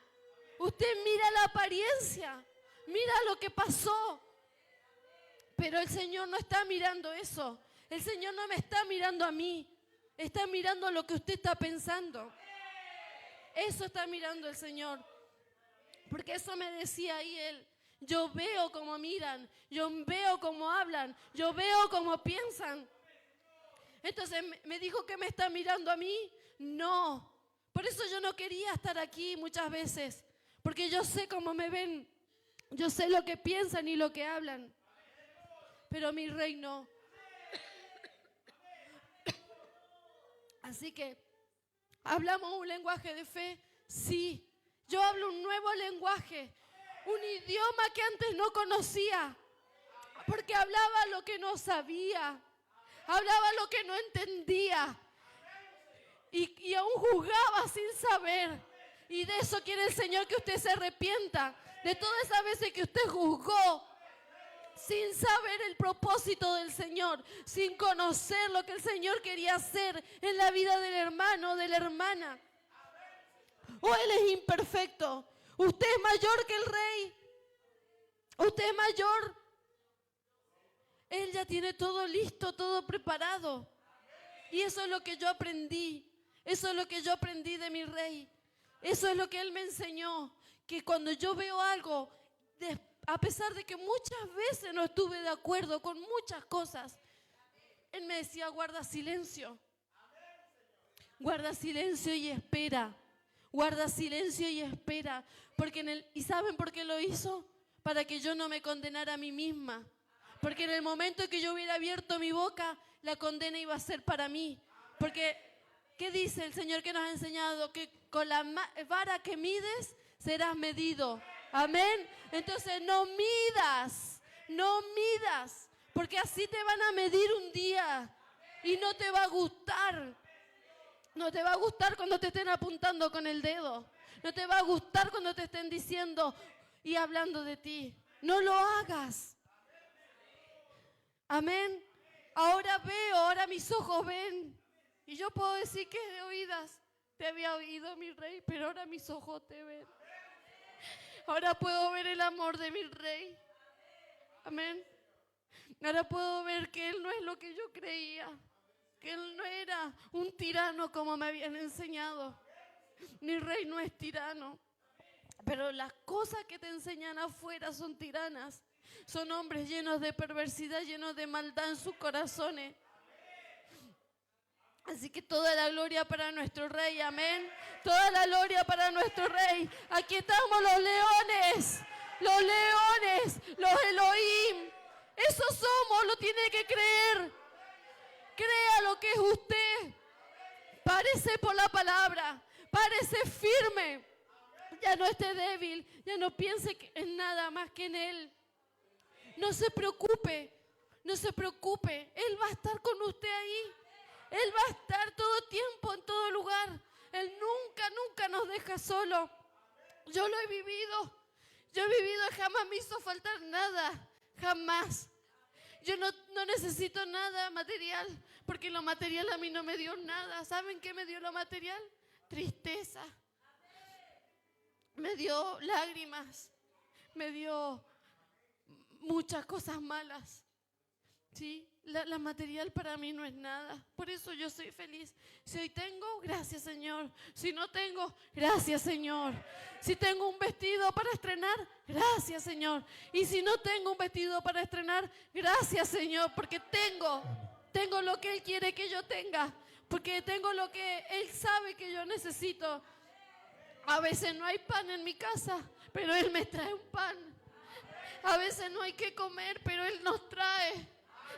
Usted mira la apariencia. Mira lo que pasó. Pero el Señor no está mirando eso. El Señor no me está mirando a mí. Está mirando lo que usted está pensando. Eso está mirando el Señor. Porque eso me decía ahí Él. Yo veo cómo miran. Yo veo cómo hablan. Yo veo cómo piensan. Entonces me dijo que me está mirando a mí. No. Por eso yo no quería estar aquí muchas veces. Porque yo sé cómo me ven. Yo sé lo que piensan y lo que hablan. Pero mi rey no. Así que, ¿hablamos un lenguaje de fe? Sí. Yo hablo un nuevo lenguaje. Un idioma que antes no conocía. Porque hablaba lo que no sabía. Hablaba lo que no entendía. Y aún juzgaba sin saber. Y de eso quiere el Señor, que usted se arrepienta. De todas esas veces que usted juzgó sin saber el propósito del Señor, sin conocer lo que el Señor quería hacer en la vida del hermano o de la hermana. O Él es imperfecto. Usted es mayor que el rey. Usted es mayor. Él ya tiene todo listo, todo preparado. Y eso es lo que yo aprendí. Eso es lo que yo aprendí de mi rey. Eso es lo que Él me enseñó. Que cuando yo veo algo, a pesar de que muchas veces no estuve de acuerdo con muchas cosas, Él me decía, guarda silencio. Guarda silencio y espera. Guarda silencio y espera. ¿Y saben por qué lo hizo? Para que yo no me condenara a mí misma. Porque en el momento que yo hubiera abierto mi boca, la condena iba a ser para mí. Porque, ¿qué dice el Señor que nos ha enseñado? Que con la vara que mides, serás medido. Amén. Entonces no midas. Porque así te van a medir un día. Y no te va a gustar. No te va a gustar cuando te estén apuntando con el dedo. No te va a gustar cuando te estén diciendo y hablando de ti. No lo hagas. Amén. Ahora veo, ahora mis ojos ven. Y yo puedo decir que de oídas te había oído, mi rey, pero ahora mis ojos te ven. Ahora puedo ver el amor de mi rey. Amén. Ahora puedo ver que Él no es lo que yo creía. Que Él no era un tirano como me habían enseñado. Mi rey no es tirano. Pero las cosas que te enseñan afuera son tiranas. Son hombres llenos de perversidad, llenos de maldad en sus corazones. Así que toda la gloria para nuestro rey, amén. Toda la gloria para nuestro rey. Aquí estamos los leones, los Elohim. Esos somos, lo tiene que creer. Crea lo que es usted. Párese por la palabra, párese firme. Ya no esté débil, ya no piense en nada más que en Él. No se preocupe, no se preocupe. Él va a estar con usted ahí. Él va a estar todo tiempo, en todo lugar. Él nunca nos deja solo. Yo lo he vivido. Yo he vivido y jamás me hizo faltar nada. Jamás. Yo no necesito nada material, porque lo material a mí no me dio nada. ¿Saben qué me dio lo material? Tristeza. Me dio lágrimas. Me dio muchas cosas malas. ¿Sí? La material para mí no es nada. Por eso yo soy feliz. Si hoy tengo, gracias Señor. Si no tengo, gracias Señor. Si tengo un vestido para estrenar, gracias Señor. Y si no tengo un vestido para estrenar, gracias Señor, porque tengo. tengo lo que Él quiere que yo tenga, porque tengo lo que Él sabe que yo necesito. A veces no hay pan en mi casa, pero Él me trae un pan. A veces no hay que comer, pero Él nos trae.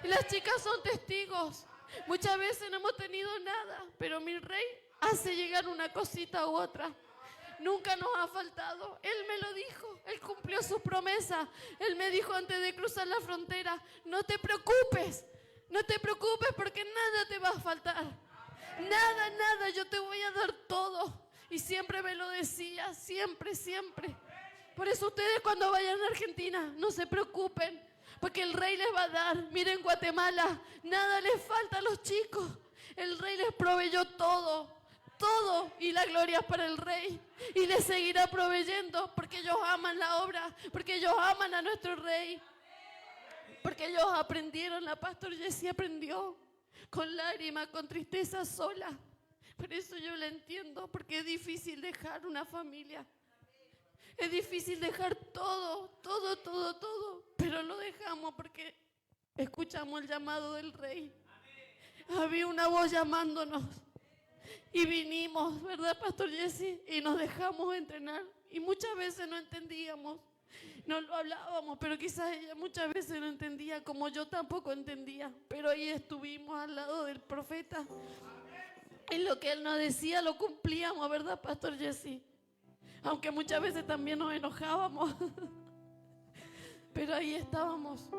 Y las chicas son testigos. Muchas veces no hemos tenido nada, pero mi Rey hace llegar una cosita u otra. Nunca nos ha faltado. Él me lo dijo. Él cumplió su promesa. Él me dijo antes de cruzar la frontera: no te preocupes. No te preocupes porque nada te va a faltar. Nada, nada. Yo te voy a dar todo. Y siempre me lo decía. Siempre, siempre. Por eso ustedes cuando vayan a Argentina, no se preocupen. Porque el Rey les va a dar. Miren Guatemala. Nada les falta a los chicos. El Rey les proveyó todo. Todo, y la gloria es para el Rey, y le seguirá proveyendo, porque ellos aman la obra, porque ellos aman a nuestro Rey, porque ellos aprendieron. La pastor Jessie aprendió con lágrimas, con tristeza, sola. Por eso yo la entiendo, porque es difícil dejar una familia, es difícil dejar todo, todo, todo, todo, pero lo dejamos porque escuchamos el llamado del Rey. Había una voz llamándonos. Y vinimos, ¿verdad, pastor Jessie? Y nos dejamos entrenar. Y muchas veces no entendíamos. No lo hablábamos, pero quizás ella muchas veces no entendía, como yo tampoco entendía. Pero ahí estuvimos al lado del profeta. Y lo que él nos decía lo cumplíamos, ¿verdad, pastor Jessie? Aunque muchas veces también nos enojábamos. Pero ahí estábamos.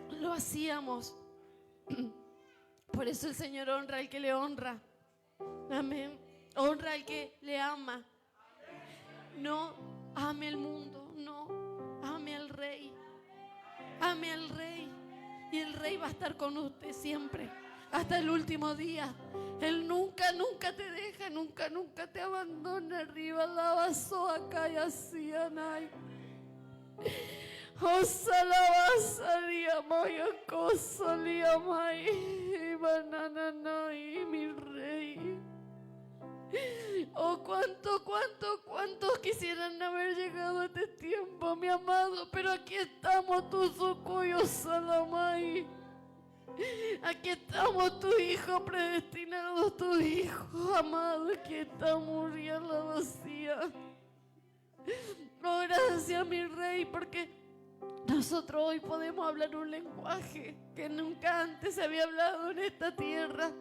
Lo hacíamos. Por eso el Señor honra al que le honra. Amén. Honra al que le ama. No ame el mundo, no. Ame al Rey. Ame al Rey. Y el Rey va a estar con usted siempre, hasta el último día. Él nunca, nunca te deja, nunca, nunca te abandona. Arriba la vaso acá y así, anay. Osalabasa liamaya cosa liamay. Banananay, mi Rey. Oh, cuántos quisieran haber llegado a este tiempo, mi amado, pero aquí estamos, tu socuyo salamay. Aquí estamos, tu hijo predestinado, tu hijo amado, aquí estamos, ría la vacía. Oh, gracias, mi Rey, porque nosotros hoy podemos hablar un lenguaje que nunca antes se había hablado en esta tierra.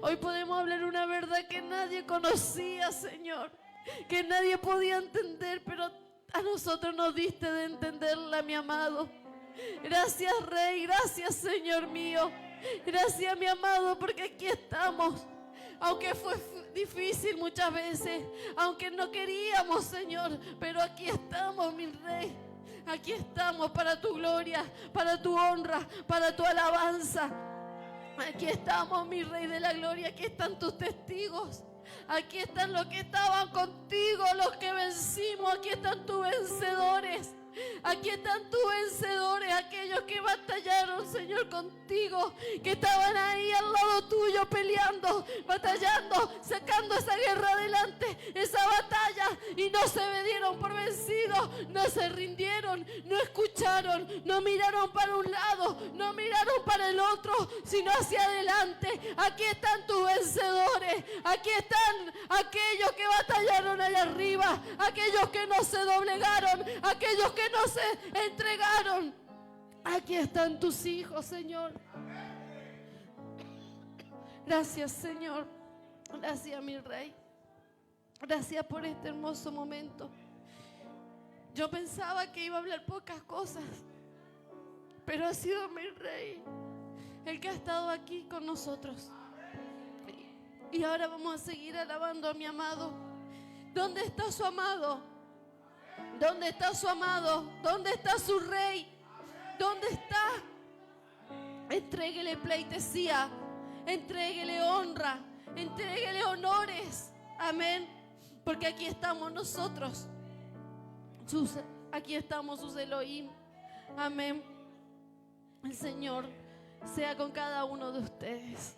Hoy podemos hablar una verdad que nadie conocía, Señor, que nadie podía entender, pero a nosotros nos diste de entenderla, mi amado. Gracias, Rey, gracias, Señor mío. Gracias, mi amado, porque aquí estamos. Aunque fue difícil muchas veces, aunque no queríamos, Señor, pero aquí estamos, mi Rey. Aquí estamos para tu gloria, para tu honra, para tu alabanza. Aquí estamos, mi Rey de la gloria. Aquí están tus testigos. Aquí están los que estaban contigo, los que vencimos. Aquí están tus vencedores. Aquí están tus vencedores, aquellos que batallaron, Señor, contigo, que estaban ahí al lado tuyo peleando, batallando, sacando esa guerra adelante, esa batalla, y no se dieron por vencidos, no se rindieron, no escucharon, no miraron para un lado, no miraron para el otro, sino hacia adelante. Aquí están tus vencedores, aquí están aquellos que batallaron allá arriba, aquellos que no se doblegaron, aquellos que no se entregaron. Aquí están tus hijos, Señor. Gracias, Señor. Gracias, mi Rey. Gracias por este hermoso momento. Yo pensaba que iba a hablar pocas cosas, pero ha sido mi Rey el que ha estado aquí con nosotros. Y ahora vamos a seguir alabando a mi amado. ¿Dónde está su amado? ¿Dónde está su amado? ¿Dónde está su Rey? ¿Dónde está? Entréguele pleitesía, entréguele honra, entréguele honores. Amén. Porque aquí estamos nosotros. Aquí estamos sus Elohim. Amén. El Señor sea con cada uno de ustedes.